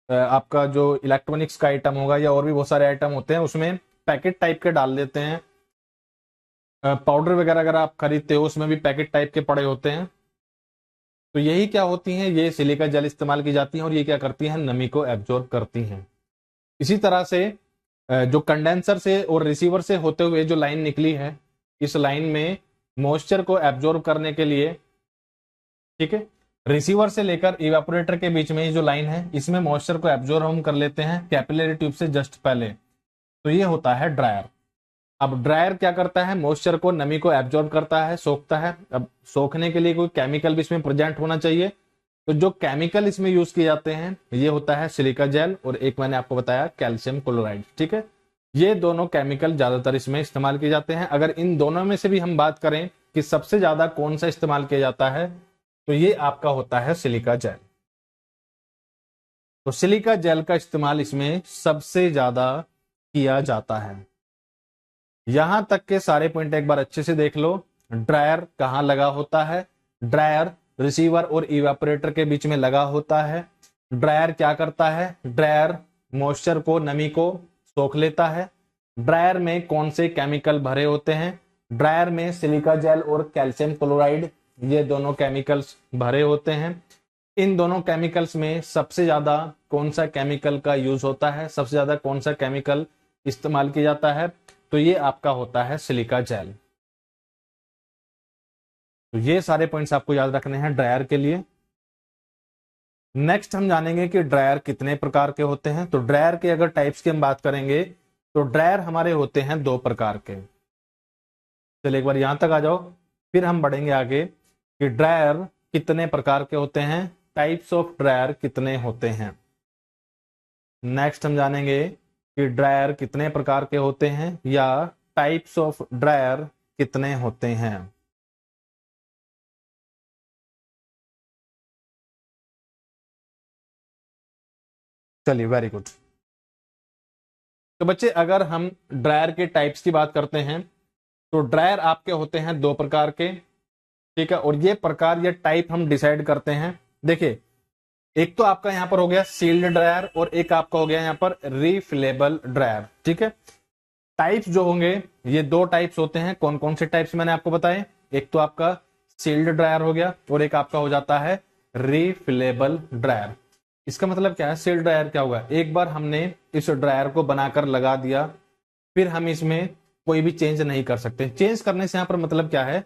आपका जो इलेक्ट्रॉनिक्स का आइटम होगा या और भी बहुत सारे आइटम होते हैं, उसमें पैकेट टाइप के डाल देते हैं। पाउडर वगैरह अगर आप खरीदते हो उसमें भी पैकेट टाइप के पड़े होते हैं। तो यही क्या होती हैं, ये सिलिका जेल इस्तेमाल की जाती हैं और ये क्या करती हैं, नमी को एब्जॉर्ब करती हैं। इसी तरह से जो कंडेंसर से और रिसीवर से होते हुए जो लाइन निकली है, इस लाइन में मॉइस्चर को एब्जॉर्ब करने के लिए, ठीक है, रिसीवर से लेकर इवेपोरेटर के बीच में ये जो लाइन है, इसमें मॉइस्चर को एब्जॉर्ब हम कर लेते हैं कैपिलरी ट्यूब से जस्ट पहले। तो ये होता है ड्रायर। अब ड्रायर क्या करता है, मॉइस्चर को, नमी को एब्जॉर्ब करता है, सोखता है। अब सोखने के लिए कोई केमिकल भी इसमें प्रेजेंट होना चाहिए। तो जो केमिकल इसमें यूज किए जाते हैं ये होता है सिलिका जेल और एक मैंने आपको बताया कैल्शियम क्लोराइड। ठीक है, ये दोनों केमिकल ज्यादातर इसमें इस्तेमाल किए जाते हैं। अगर इन दोनों में से भी हम बात करें कि सबसे ज्यादा कौन सा इस्तेमाल किया जाता है, तो ये आपका होता है सिलिका जेल। तो सिलिका जेल का इस्तेमाल इसमें सबसे ज्यादा किया जाता है। यहां तक के सारे पॉइंट एक बार अच्छे से देख लो। ड्रायर कहां लगा होता है? ड्रायर रिसीवर और इवेपोरेटर के बीच में लगा होता है। ड्रायर क्या करता है? ड्रायर मॉइस्चर को, नमी को सोख लेता है। ड्रायर में कौन से केमिकल भरे होते हैं? ड्रायर में सिलिका जेल और कैल्शियम क्लोराइड, ये दोनों केमिकल्स भरे होते हैं। इन दोनों केमिकल्स में सबसे ज्यादा कौन सा केमिकल का यूज होता है, सबसे ज्यादा कौन सा केमिकल इस्तेमाल किया जाता है? तो ये आपका होता है सिलिका जेल। तो ये सारे पॉइंट्स आपको याद रखने हैं ड्रायर के लिए। नेक्स्ट हम जानेंगे कि ड्रायर कितने प्रकार के होते हैं। तो ड्रायर के अगर टाइप्स की हम बात करेंगे तो ड्रायर हमारे होते हैं 2 प्रकार के। चलिए एक बार यहां तक आ जाओ, फिर हम बढ़ेंगे आगे कि ड्रायर कितने प्रकार के होते हैं, टाइप्स ऑफ ड्रायर कितने होते हैं। नेक्स्ट हम जानेंगे कि ड्रायर कितने प्रकार के होते हैं या टाइप्स ऑफ ड्रायर कितने होते हैं। चलिए, वेरी गुड। तो बच्चे अगर हम ड्रायर के टाइप्स की बात करते हैं तो ड्रायर आपके होते हैं दो प्रकार के, ठीक है, और ये प्रकार या टाइप हम डिसाइड करते हैं। देखिए, एक तो आपका यहां पर हो गया सील्ड ड्रायर और एक आपका हो गया यहां पर रीफिलेबल ड्रायर, ठीक है। टाइप्स जो होंगे ये दो टाइप्स होते हैं। कौन कौन से टाइप्स मैंने आपको बताए? एक तो आपका सील्ड ड्रायर हो गया और एक आपका हो जाता है रीफिलेबल ड्रायर। इसका मतलब क्या है? सील्ड ड्रायर क्या होगा? एक बार हमने इस ड्रायर को बनाकर लगा दिया, फिर हम इसमें कोई भी चेंज नहीं कर सकते। चेंज करने से यहां पर मतलब क्या है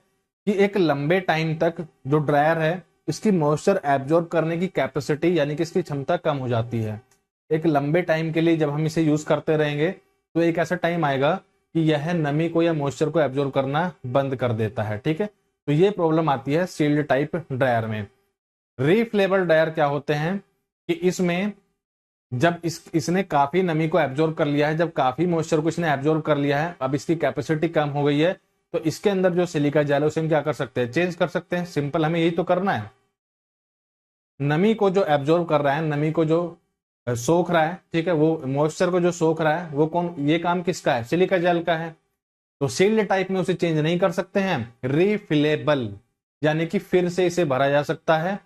कि एक लंबे टाइम तक जो ड्रायर है इसकी मॉइस्चर एब्जॉर्ब करने की कैपेसिटी यानी कि इसकी क्षमता कम हो जाती है। एक लंबे टाइम के लिए जब हम इसे यूज करते रहेंगे तो एक ऐसा टाइम आएगा कि यह नमी को या मॉइस्चर को एब्जॉर्ब करना बंद कर देता है, ठीक है। तो ये प्रॉब्लम आती है सील्ड टाइप ड्रायर में। रीफ्लेबल ड्रायर क्या होते हैं कि इसमें जब इसने काफी नमी को एब्जॉर्ब कर लिया है, जब काफी मॉइस्चर को इसने एब्जॉर्ब कर लिया है, अब इसकी कैपेसिटी कम हो गई है, तो इसके अंदर जो सिलिका जेल है उसे हम क्या कर सकते हैं? चेंज कर सकते हैं। सिंपल, हमें यही तो करना है। नमी को जो एब्जॉर्ब कर रहा है, नमी को जो सोख रहा है, ठीक है, वो मॉइस्चर को जो सोख रहा है वो कौन? ये काम किसका है? सिलिका जेल का है। तो सील्ड टाइप में उसे चेंज नहीं कर सकते हैं। रीफिलेबल यानी कि फिर से इसे भरा जा सकता है।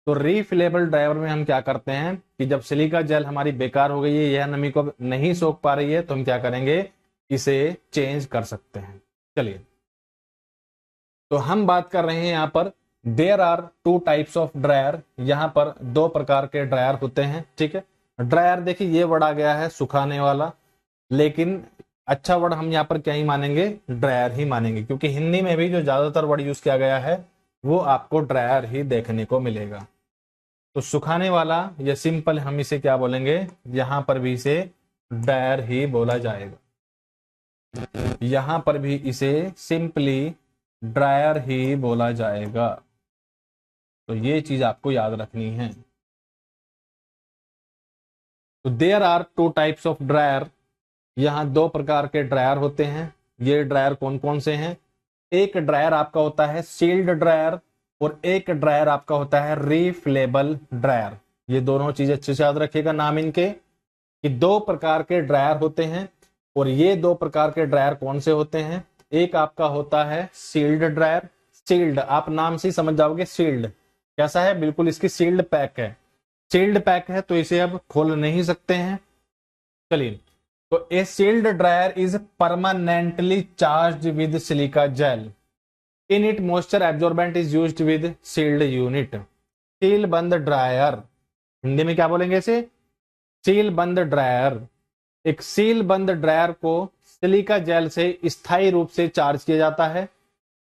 तो रीफिलेबल ड्रायर में हम क्या करते हैं कि जब सिलिका जेल हमारी बेकार हो गई है, यह नमी को नहीं सोख पा रही है, तो हम क्या करेंगे? इसे चेंज कर सकते हैं। चलिए, तो हम बात कर रहे हैं यहां पर there are two types of dryer. यहां पर दो प्रकार के ड्रायर होते हैं, ठीक है। ड्रायर, देखिए ये वर्ड आ गया है सुखाने वाला, लेकिन अच्छा वर्ड हम यहाँ पर क्या ही मानेंगे? ड्रायर ही मानेंगे, क्योंकि हिंदी में भी जो ज्यादातर वर्ड यूज किया गया है वो आपको ड्रायर ही देखने को मिलेगा। तो सुखाने वाला या सिंपल हम इसे क्या बोलेंगे? यहां पर भी इसे ड्रायर ही बोला जाएगा। यहां पर भी इसे सिंपली ड्रायर ही बोला जाएगा। तो ये चीज आपको याद रखनी है। तो there are two types of dryer. यहां दो प्रकार के ड्रायर होते हैं। ये ड्रायर कौन कौन से हैं? एक ड्रायर आपका होता है सील्ड ड्रायर और एक ड्रायर आपका होता है रीफिलेबल ड्रायर। ये दोनों चीज अच्छे से याद रखिएगा, नाम इनके, कि दो प्रकार के ड्रायर होते हैं। और ये दो प्रकार के ड्रायर कौन से होते हैं? एक आपका होता है सील्ड ड्रायर। सील्ड आप नाम से ही समझ जाओगे, सील्ड कैसा है? बिल्कुल इसकी सील्ड पैक है। सील्ड पैक है तो इसे अब खोल नहीं सकते हैं। चलिए, तो a sealed dryer is permanently charged with silica gel. In it moisture absorbent is used with sealed unit. Seal बंद ड्रायर, हिंदी में क्या बोलेंगे इसे? सील बंद ड्रायर। एक सील बंद ड्रायर को सिलिका जेल से स्थायी रूप से चार्ज किया जाता है।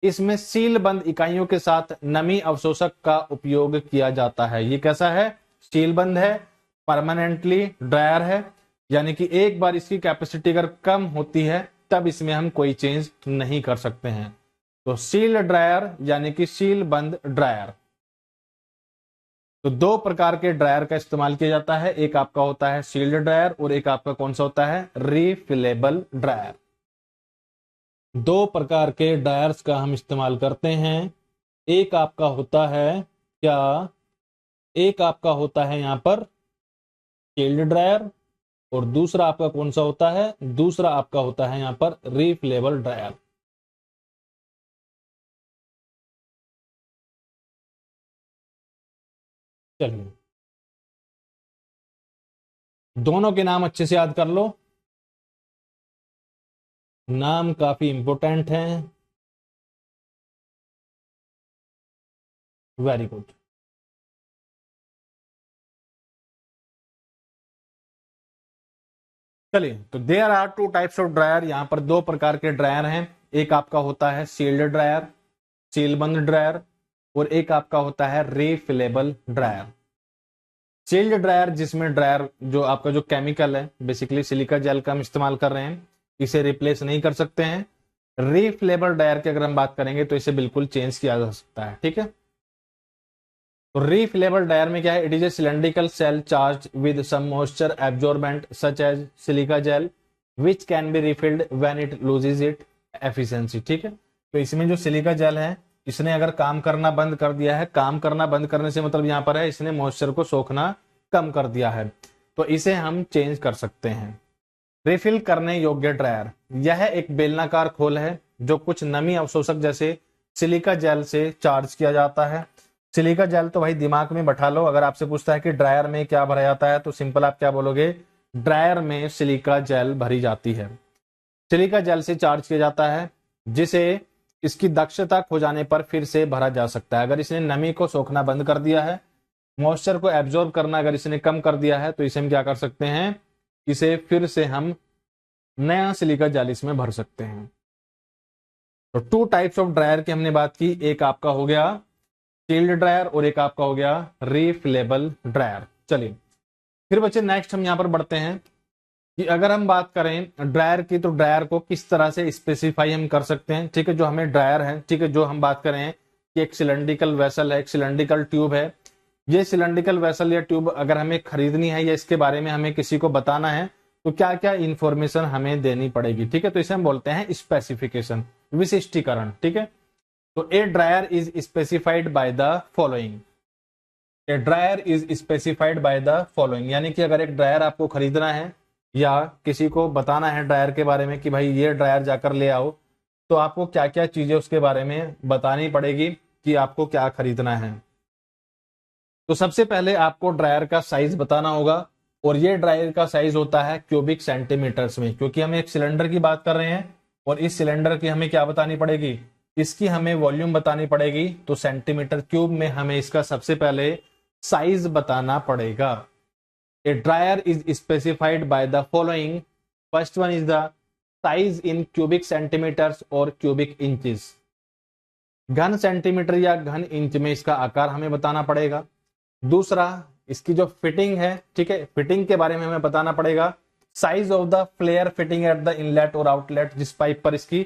इसमें सील बंद इकाइयों के साथ नमी अवशोषक का उपयोग किया जाता है। ये कैसा है? सील बंद है, परमानेंटली ड्रायर है, यानी कि एक बार इसकी कैपेसिटी अगर कम होती है तब इसमें हम कोई चेंज नहीं कर सकते हैं। तो सील ड्रायर यानी कि सील बंद ड्रायर। तो दो प्रकार के ड्रायर का इस्तेमाल किया जाता है। एक आपका होता है सील्ड ड्रायर और एक आपका कौन सा होता है? रीफिलेबल ड्रायर। दो प्रकार के ड्रायर्स का हम इस्तेमाल करते हैं। एक आपका होता है क्या? एक आपका होता है यहां पर सील्ड ड्रायर और दूसरा आपका कौन सा होता है? दूसरा आपका होता है यहां पर रीफिलेबल ड्रायर। चलिए, दोनों के नाम अच्छे से याद कर लो, नाम काफी इंपोर्टेंट है। Very good. चलिए, तो there are two types of dryer. यहां पर दो प्रकार के ड्रायर हैं। एक आपका होता है सील्ड ड्रायर, सीलबंद ड्रायर, और एक आपका होता है रीफिलेबल ड्रायर। सील्ड ड्रायर जिसमें ड्रायर जो आपका जो केमिकल है बेसिकली सिलिका जेल का हम इस्तेमाल कर रहे हैं, इसे रिप्लेस नहीं कर सकते हैं। रीफिलेबल ड्रायर की अगर हम बात करेंगे तो इसे बिल्कुल चेंज किया जा सकता है, ठीक है। तो रीफिलेबल ड्रायर में क्या है? It is a cylindrical cell charge with some moisture absorbent such as silica gel which can be refilled when it loses it efficiency, ठीक है। तो इसमें जो सिलिका जेल है इसने अगर काम करना बंद कर दिया है, काम करना बंद करने से मतलब यहां पर है इसने मॉइस्चर को सोखना कम कर दिया है। तो इसे हम चेंज कर सकते हैं। रिफिल करने योग्य ड्रायर, यह एक बेलनाकार खोल है जो कुछ नमी अवशोषक जैसे सिलिका जेल से चार्ज किया जाता है। सिलिका जेल तो भाई दिमाग में बैठा लो, अगर आपसे पूछता है कि ड्रायर में क्या भरा जाता है तो सिंपल आप क्या बोलोगे, ड्रायर में सिलिका जेल भरी जाती है। सिलिका जेल से चार्ज किया जाता है जिसे इसकी दक्षता खो जाने पर फिर से भरा जा सकता है। अगर इसने नमी को सोखना बंद कर दिया है, मॉइस्चर को एब्जॉर्ब करना अगर इसने कम कर दिया है, तो इसे हम क्या कर सकते हैं, इसे फिर से हम नया सिलिका जेल इसमें भर सकते हैं। तो 2 टाइप्स ऑफ ड्रायर की हमने बात की, एक आपका हो गया सील्ड ड्रायर और एक आपका हो गया रीफिलेबल ड्रायर। चलिए फिर बच्चे नेक्स्ट हम यहां पर बढ़ते हैं कि अगर हम बात करें ड्रायर की, तो ड्रायर को किस तरह से स्पेसिफाई हम कर सकते हैं। ठीक है, जो हमें ड्रायर है, ठीक है, जो हम बात करें कि एक सिलेंड्रिकल वेसल है, एक सिलेंड्रिकल ट्यूब है। ये सिलेंड्रिकल वेसल या ट्यूब अगर हमें खरीदनी है या इसके बारे में हमें किसी को बताना है, तो क्या क्या इंफॉर्मेशन हमें देनी पड़ेगी। ठीक है, तो इसे हम बोलते हैं स्पेसिफिकेशन, विशिष्टीकरण। ठीक है, तो a dryer is specified by the following. A dryer is specified by the following, यानी कि अगर एक ड्रायर आपको खरीदना है या किसी को बताना है ड्रायर के बारे में कि भाई ये ड्रायर जाकर ले आओ, तो आपको क्या क्या चीजें उसके बारे में बतानी पड़ेगी कि आपको क्या खरीदना है। तो सबसे पहले आपको ड्रायर का साइज बताना होगा, और ये ड्रायर का साइज होता है क्यूबिक सेंटीमीटर्स में, क्योंकि हम एक सिलेंडर की बात कर रहे हैं और इस सिलेंडर की हमें क्या बतानी पड़ेगी, इसकी हमें वॉल्यूम बतानी पड़ेगी। तो सेंटीमीटर क्यूब में हमें इसका सबसे पहले साइज बताना पड़ेगा। A dryer is specified by the following. First one is the size in cubic centimeters और क्यूबिक इंचेस। घन सेंटीमीटर या घन इंच में इसका आकार हमें बताना पड़ेगा। दूसरा, इसकी जो फिटिंग है, ठीक है, फिटिंग के बारे में हमें बताना पड़ेगा। Size of the flare fitting at the inlet और आउटलेट, जिस पाइप पर इसकी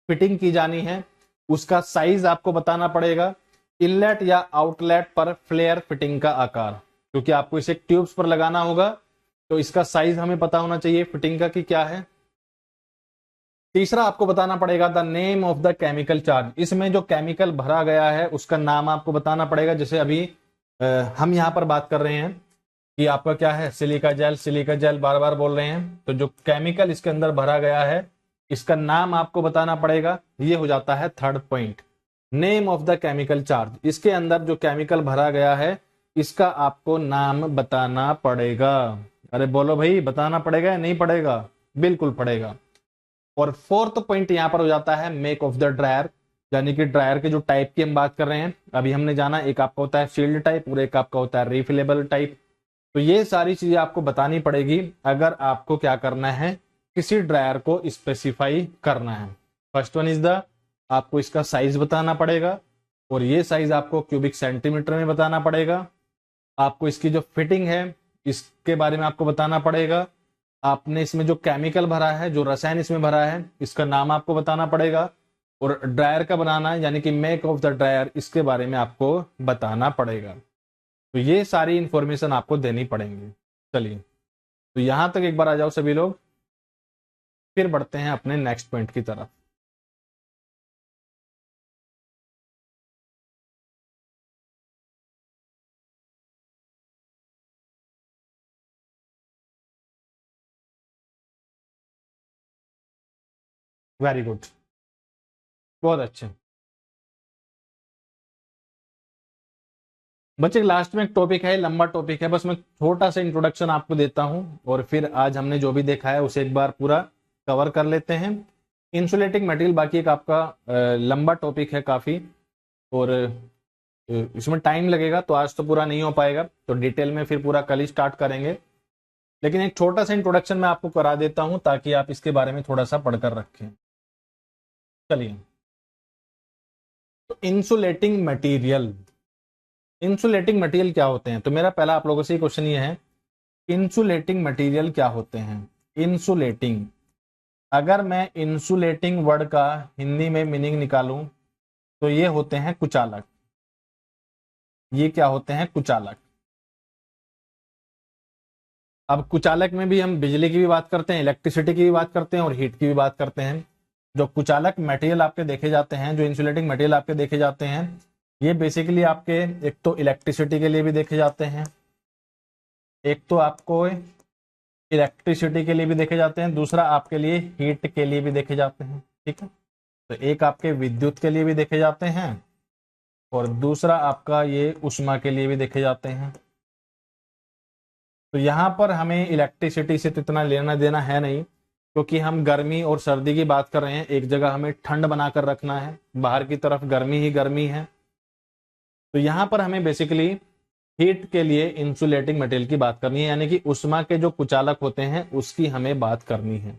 फिटिंग की जानी है उसका साइज आपको बताना पड़ेगा। इनलेट या आउटलेट पर फ्लेयर फिटिंग का आकार, क्योंकि आपको इसे ट्यूब्स पर लगाना होगा, तो इसका साइज हमें पता होना चाहिए फिटिंग का कि क्या है। तीसरा, आपको बताना पड़ेगा the name of the chemical charge. इसमें जो केमिकल भरा गया है उसका नाम आपको बताना पड़ेगा। जैसे अभी हम यहां पर बात कर रहे हैं कि आपका क्या है, सिलिका जेल, सिलिका जेल बार बार बोल रहे हैं, तो जो केमिकल इसके अंदर भरा गया है इसका नाम आपको बताना पड़ेगा। ये हो जाता है third point, name of the chemical charge. इसके अंदर जो केमिकल भरा गया है इसका आपको नाम बताना पड़ेगा। अरे बोलो भाई, बताना पड़ेगा या नहीं पड़ेगा? बिल्कुल पड़ेगा। और फोर्थ पॉइंट यहां पर हो जाता है मेक ऑफ द ड्रायर, यानी कि ड्रायर के जो टाइप की हम बात कर रहे हैं अभी हमने जाना, एक आपका होता है शील्ड टाइप और एक आपका होता है रिफिलेबल टाइप। तो ये सारी चीजें आपको बतानी पड़ेगी अगर आपको क्या करना है, किसी ड्रायर को स्पेसिफाई करना है। फर्स्ट वन इज द, आपको इसका साइज बताना पड़ेगा, और ये साइज आपको क्यूबिक सेंटीमीटर में बताना पड़ेगा। आपको इसकी जो फिटिंग है इसके बारे में आपको बताना पड़ेगा। आपने इसमें जो केमिकल भरा है, जो रसायन इसमें भरा है, इसका नाम आपको बताना पड़ेगा। और ड्रायर का बनाना यानी कि मेक ऑफ द ड्रायर, इसके बारे में आपको बताना पड़ेगा। तो ये सारी इंफॉर्मेशन आपको देनी पड़ेंगी। चलिए, तो यहां तक एक बार आ जाओ सभी लोग, फिर बढ़ते हैं अपने नेक्स्ट पॉइंट की तरफ। वेरी गुड, बहुत अच्छे बच्चे। लास्ट में एक टॉपिक है, लंबा टॉपिक है, बस मैं छोटा सा इंट्रोडक्शन आपको देता हूं और फिर आज हमने जो भी देखा है उसे एक बार पूरा कवर कर लेते हैं। इंसुलेटिंग मटेरियल बाकी एक आपका लंबा टॉपिक है काफी, और इसमें टाइम लगेगा, तो आज तो पूरा नहीं हो पाएगा, तो डिटेल में फिर पूरा कल ही स्टार्ट करेंगे। लेकिन एक छोटा सा इंट्रोडक्शन मैं आपको करा देता हूं ताकि आप इसके बारे में थोड़ा सा पढ़कर रखें। चलिए, तो इंसुलेटिंग मटेरियल, इंसुलेटिंग मटेरियल क्या होते हैं? तो मेरा पहला आप लोगों से क्वेश्चन ये है, इंसुलेटिंग मटेरियल क्या होते हैं? इंसुलेटिंग, अगर मैं इंसुलेटिंग वर्ड का हिंदी में मीनिंग निकालूं तो ये होते हैं कुचालक। ये क्या होते हैं? कुचालक। अब कुचालक में भी हम बिजली की भी बात करते हैं, इलेक्ट्रिसिटी की भी बात करते हैं और हीट की भी बात करते हैं। जो कुचालक मटेरियल आपके देखे जाते हैं, जो इंसुलेटिंग मटेरियल आपके देखे जाते हैं, ये बेसिकली आपके एक तो इलेक्ट्रिसिटी के लिए भी देखे जाते हैं, एक तो आपको इलेक्ट्रिसिटी के लिए भी देखे जाते हैं, दूसरा आपके लिए हीट के लिए भी देखे जाते हैं। ठीक है, तो एक आपके विद्युत के लिए भी देखे जाते हैं और दूसरा आपका ये ऊष्मा के लिए भी देखे जाते हैं। तो यहाँ पर हमें इलेक्ट्रिसिटी से तो इतना लेना देना है नहीं, क्योंकि हम गर्मी और सर्दी की बात कर रहे हैं। एक जगह हमें ठंड बनाकर रखना है, बाहर की तरफ गर्मी ही गर्मी है। तो यहाँ पर हमें बेसिकली हीट के लिए इंसुलेटिंग मटेरियल की बात करनी है, यानी कि ऊष्मा के जो कुचालक होते हैं उसकी हमें बात करनी है।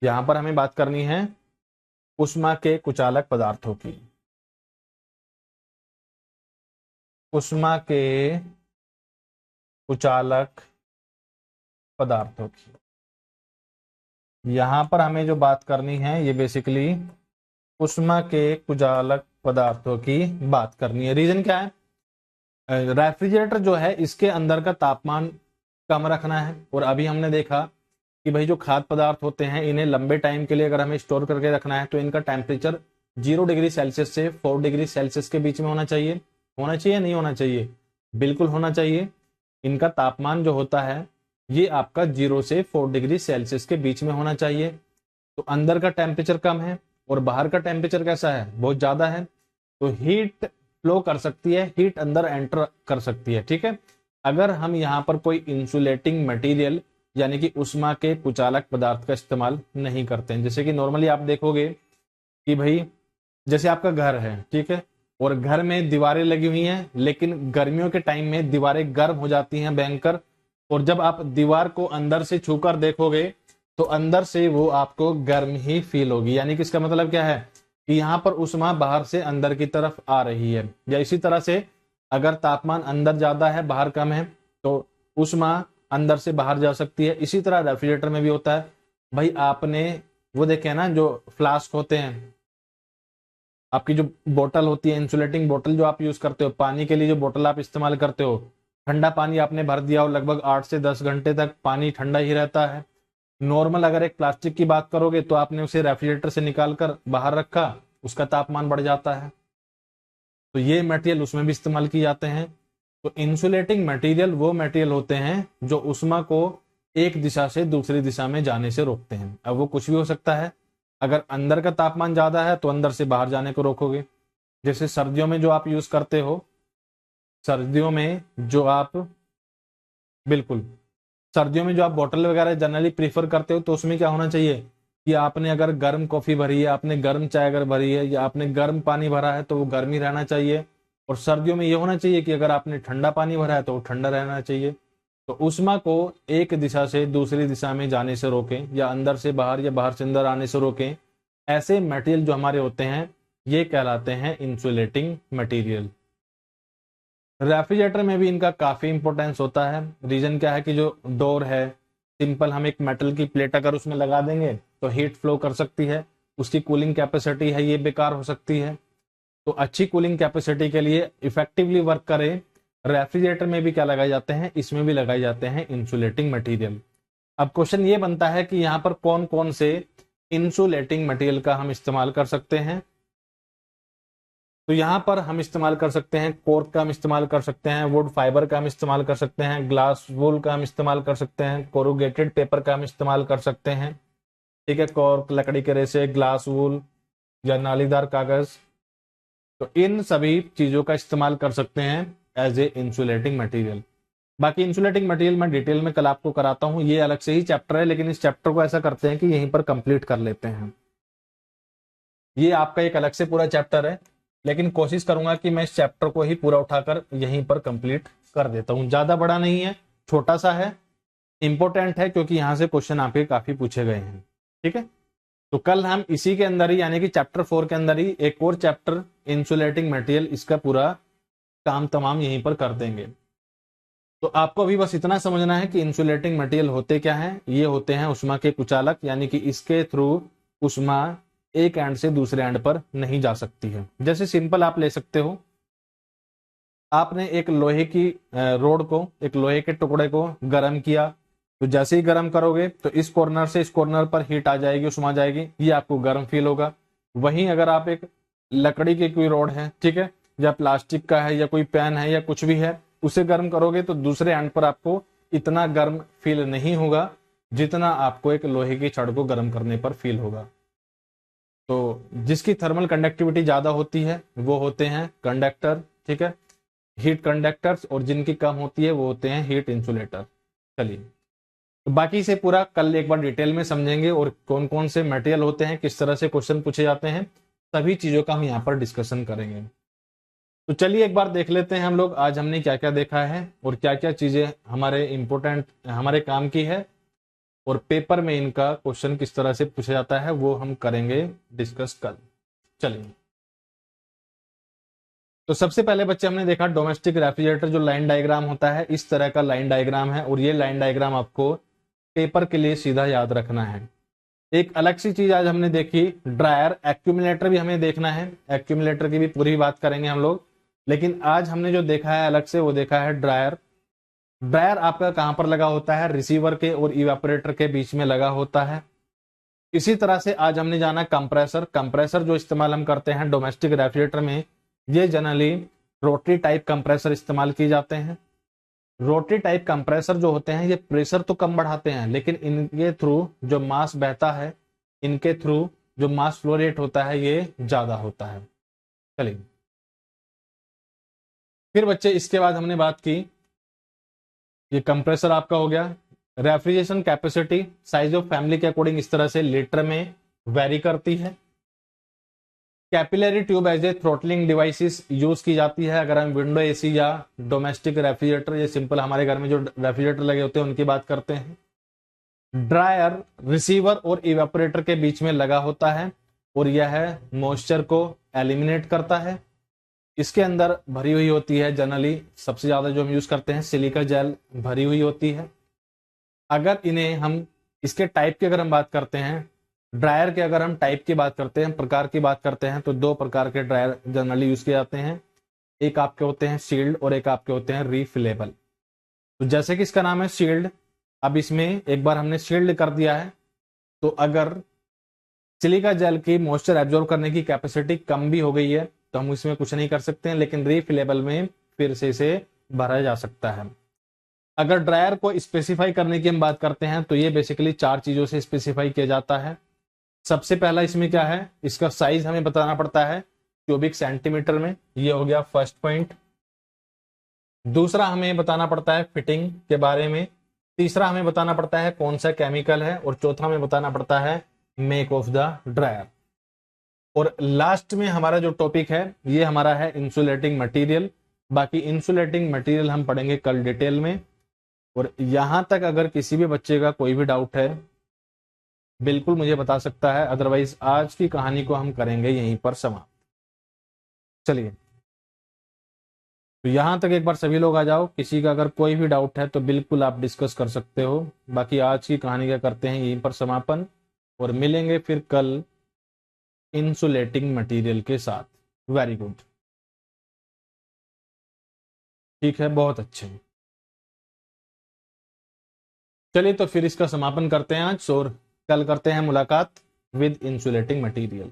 यहाँ पर हमें बात करनी है ऊष्मा के कुचालक पदार्थों की, ऊष्मा के कुचालक पदार्थों की। यहां पर हमें जो बात करनी है ये बेसिकली ऊष्मा के कुचालक पदार्थों की बात करनी है। रीजन क्या है, रेफ्रिजरेटर जो है इसके अंदर का तापमान कम रखना है, और अभी हमने देखा कि भाई जो खाद्य पदार्थ होते हैं इन्हें लंबे टाइम के लिए अगर हमें स्टोर करके रखना है तो इनका टेम्परेचर 0 डिग्री सेल्सियस से 4 डिग्री सेल्सियस के बीच में होना चाहिए। होना चाहिए नहीं होना चाहिए? बिल्कुल होना चाहिए। इनका तापमान जो होता है ये आपका 0 से 4 डिग्री सेल्सियस के बीच में होना चाहिए। तो अंदर का टेम्परेचर कम है और बाहर का टेम्परेचर कैसा है, बहुत ज्यादा है, तो हीट फ्लो कर सकती है, हीट अंदर एंटर कर सकती है। ठीक है, अगर हम यहाँ पर कोई इंसुलेटिंग मटेरियल यानी कि ऊष्मा के कुचालक पदार्थ का इस्तेमाल नहीं करते हैं। जैसे कि नॉर्मली आप देखोगे कि भाई जैसे आपका घर है, ठीक है, और घर में दीवारें लगी हुई हैं, लेकिन गर्मियों के टाइम में दीवारें गर्म हो जाती हैं भयंकर, और जब आप दीवार को अंदर से छूकर देखोगे तो अंदर से वो आपको गर्म ही फील होगी। यानी कि इसका मतलब क्या है कि यहाँ पर ऊष्मा बाहर से अंदर की तरफ आ रही है। या इसी तरह से अगर तापमान अंदर ज्यादा है बाहर कम है तो ऊष्मा अंदर से बाहर जा सकती है। इसी तरह रेफ्रिजरेटर में भी होता है। भाई आपने वो देखे ना जो फ्लास्क होते हैं, आपकी जो बोतल होती है इंसुलेटिंग बोतल जो आप यूज करते हो, पानी के लिए जो बोतल आप इस्तेमाल करते हो, ठंडा पानी आपने भर दिया और लगभग 8 से 10 घंटे तक पानी ठंडा ही रहता है। नॉर्मल अगर एक प्लास्टिक की बात करोगे तो आपने उसे रेफ्रिजरेटर से निकाल कर बाहर रखा, उसका तापमान बढ़ जाता है। तो ये मटेरियल उसमें भी इस्तेमाल किए जाते हैं। तो इंसुलेटिंग मटेरियल वो मटेरियल होते हैं जो ऊष्मा को एक दिशा से दूसरी दिशा में जाने से रोकते हैं। अब वो कुछ भी हो सकता है। अगर अंदर का तापमान ज्यादा है तो अंदर से बाहर जाने को रोकोगे। जैसे सर्दियों में जो आप यूज करते हो, सर्दियों में जो आप बिल्कुल सर्दियों में जो आप बोतल वगैरह जनरली प्रीफर करते हो, तो उसमें क्या होना चाहिए कि आपने अगर गर्म कॉफी भरी है, आपने गर्म चाय अगर भरी है, या आपने गर्म पानी भरा है तो वो गर्म ही रहना चाहिए। और सर्दियों में ये होना चाहिए कि अगर आपने ठंडा पानी भरा है तो वो ठंडा रहना चाहिए। तो ऊष्मा को एक दिशा से दूसरी दिशा में जाने से रोकें, या अंदर से बाहर या बाहर से अंदर आने से रोकें, ऐसे मटेरियल जो हमारे होते हैं ये कहलाते हैं इंसुलेटिंग मटेरियल। रेफ्रिजरेटर में भी इनका काफी इंपॉर्टेंस होता है। रीजन क्या है कि जो डोर है, सिंपल हम एक मेटल की प्लेट अगर उसमें लगा देंगे तो हीट फ्लो कर सकती है, उसकी कूलिंग कैपेसिटी है ये बेकार हो सकती है। तो अच्छी कूलिंग कैपेसिटी के लिए इफेक्टिवली वर्क करे, रेफ्रिजरेटर में भी क्या लगाए जाते हैं, इसमें भी लगाए जाते हैं इंसुलेटिंग मटेरियल। अब क्वेश्चन ये बनता है कि यहाँ पर कौन कौन से इंसुलेटिंग मटेरियल का हम इस्तेमाल कर सकते हैं। तो यहाँ पर हम इस्तेमाल कर सकते हैं कॉर्क का हम इस्तेमाल कर सकते हैं, वुड फाइबर का हम इस्तेमाल कर सकते हैं, ग्लास वूल का हम इस्तेमाल कर सकते हैं, कोरुगेटेड पेपर का हम इस्तेमाल कर सकते हैं। ठीक है, कॉर्क, लकड़ी के रेशे, ग्लास वूल या नालीदार कागज, तो इन सभी चीजों का इस्तेमाल कर सकते हैं एज ए इंसुलेटिंग मटेरियल। बाकी इंसुलेटिंग मटेरियल मैं डिटेल में कल आपको कराता हूं, ये अलग से ही चैप्टर है, लेकिन इस चैप्टर को ऐसा करते हैं कि यहीं पर कंप्लीट कर लेते हैं। ये आपका एक अलग से पूरा चैप्टर है, लेकिन कोशिश करूंगा कि मैं इस चैप्टर को ही पूरा उठाकर यहीं पर कंप्लीट कर देता हूं। ज्यादा बड़ा नहीं है, छोटा सा है, इंपॉर्टेंट है क्योंकि यहां से क्वेश्चन आपके काफी पूछे गए हैं। ठीक है, तो कल हम इसी के अंदर ही यानी कि चैप्टर 4 के अंदर ही एक और चैप्टर इंसुलेटिंग मटेरियल, इसका पूरा काम तमाम यहीं पर कर देंगे। तो आपको अभी बस इतना समझना है कि इंसुलेटिंग मटेरियल होते क्या हैं। ये होते हैं ऊष्मा के कुचालक, यानी कि इसके थ्रू ऊष्मा एक एंड से दूसरे एंड पर नहीं जा सकती है। जैसे सिंपल आप ले सकते हो, आपने एक लोहे की रोड को, एक लोहे के टुकड़े को गर्म किया, तो जैसे ही गर्म करोगे तो इस कॉर्नर से इस कॉर्नर पर हीट आ जाएगी, उष्मा जाएगी, ये आपको गर्म फील होगा। वहीं अगर आप एक लकड़ी की कोई रोड है, ठीक है, या प्लास्टिक का है या कोई पेन है या कुछ भी है, उसे गर्म करोगे तो दूसरे एंड पर आपको इतना गर्म फील नहीं होगा जितना आपको एक लोहे की छड़ को गर्म करने पर फील होगा। तो जिसकी थर्मल कंडक्टिविटी ज्यादा होती है वो होते हैं कंडक्टर, ठीक है, हीट कंडक्टर्स, और जिनकी कम होती है वो होते हैं हीट इंसुलेटर। चलिए, तो बाकी से पूरा कल एक बार डिटेल में समझेंगे, और कौन कौन से मटेरियल होते हैं, किस तरह से क्वेश्चन पूछे जाते हैं, सभी चीजों का हम यहाँ पर डिस्कशन करेंगे। तो चलिए एक बार देख लेते हैं हम लोग आज हमने क्या क्या देखा है और क्या क्या चीजें हमारे इंपॉर्टेंट हमारे काम की है, और पेपर में इनका क्वेश्चन किस तरह से पूछा जाता है वो हम करेंगे डिस्कस कल। चलिए, तो सबसे पहले बच्चे हमने देखा डोमेस्टिक रेफ्रिजरेटर जो लाइन डायग्राम होता है, इस तरह का लाइन डायग्राम है, और ये लाइन डायग्राम आपको पेपर के लिए सीधा याद रखना है। एक अलग सी चीज आज हमने देखी, ड्रायर, एक्यूमुलेटर भी हमें देखना है, एक्यूमुलेटर की भी पूरी बात करेंगे हम लोग, लेकिन आज हमने जो देखा है अलग से वो देखा है ड्रायर। ड्रायर आपका कहां पर लगा होता है, रिसीवर के और इवेपोरेटर के बीच में लगा होता है। इसी तरह से आज हमने जाना कंप्रेसर। कंप्रेसर जो इस्तेमाल हम करते हैं डोमेस्टिक रेफ्रिजरेटर में, ये जनरली रोटरी टाइप कंप्रेसर इस्तेमाल किए जाते हैं। रोटरी टाइप कंप्रेसर जो होते हैं ये प्रेशर तो कम बढ़ाते हैं, लेकिन इनके थ्रू जो मास बहता है, इनके थ्रू जो मास फ्लो रेट होता है ये ज्यादा होता है। चलिए, फिर बच्चे इसके बाद हमने बात की, ये कंप्रेसर आपका हो गया। Refrigeration capacity size of family के अकॉर्डिंग इस तरह से लीटर में वेरी करती है। Capillary tube as a throttling devices use की जाती है अगर हम विंडो एसी या डोमेस्टिक रेफ्रिजरेटर, ये सिंपल हमारे घर में जो रेफ्रिजरेटर लगे होते हैं उनकी बात करते हैं। ड्रायर रिसीवर और इवेपोरेटर के बीच में लगा होता है, और यह मॉइस्चर को एलिमिनेट करता है। इसके अंदर भरी हुई होती है, जनरली सबसे ज्यादा जो हम यूज करते हैं सिलिका जेल भरी हुई होती है। अगर इन्हें हम इसके टाइप की अगर हम बात करते हैं, ड्रायर के अगर हम टाइप की बात करते हैं, प्रकार की बात करते हैं, तो दो प्रकार के ड्रायर जनरली यूज किए जाते हैं। एक आपके होते हैं सील्ड और एक आपके होते हैं रीफिलेबल। तो जैसे कि इसका नाम है सील्ड, अब इसमें एक बार हमने सील्ड कर दिया है, तो अगर सिलिका जेल की मॉइस्चर एब्जॉर्ब करने की कैपेसिटी कम भी हो गई है तो हम इसमें कुछ नहीं कर सकते हैं, लेकिन रीफिलेबल में फिर से इसे भरा जा सकता है। अगर ड्रायर को स्पेसिफाई करने की हम बात करते हैं तो ये बेसिकली चार चीजों से स्पेसिफाई किया जाता है। सबसे पहला इसमें क्या है, इसका साइज हमें बताना पड़ता है क्यूबिक सेंटीमीटर में, ये हो गया फर्स्ट पॉइंट। दूसरा हमें बताना पड़ता है फिटिंग के बारे में। तीसरा हमें बताना पड़ता है कौन सा केमिकल है, और चौथा हमें बताना पड़ता है मेक ऑफ द ड्रायर। और लास्ट में हमारा जो टॉपिक है ये हमारा है इंसुलेटिंग मटेरियल। बाकी इंसुलेटिंग मटेरियल हम पढ़ेंगे कल डिटेल में। और यहां तक अगर किसी भी बच्चे का कोई भी डाउट है बिल्कुल मुझे बता सकता है, अदरवाइज आज की कहानी को हम करेंगे यहीं पर समाप्त। चलिए, तो यहां तक एक बार सभी लोग आ जाओ, किसी का अगर कोई भी डाउट है तो बिल्कुल आप डिस्कस कर सकते हो। बाकी आज की कहानी का करते हैं यहीं पर समापन, और मिलेंगे फिर कल इंसुलेटिंग मटेरियल के साथ। वेरी गुड, ठीक है, बहुत अच्छे। चलिए तो फिर इसका समापन करते हैं आज, और कल करते हैं मुलाकात विद इंसुलेटिंग मटेरियल।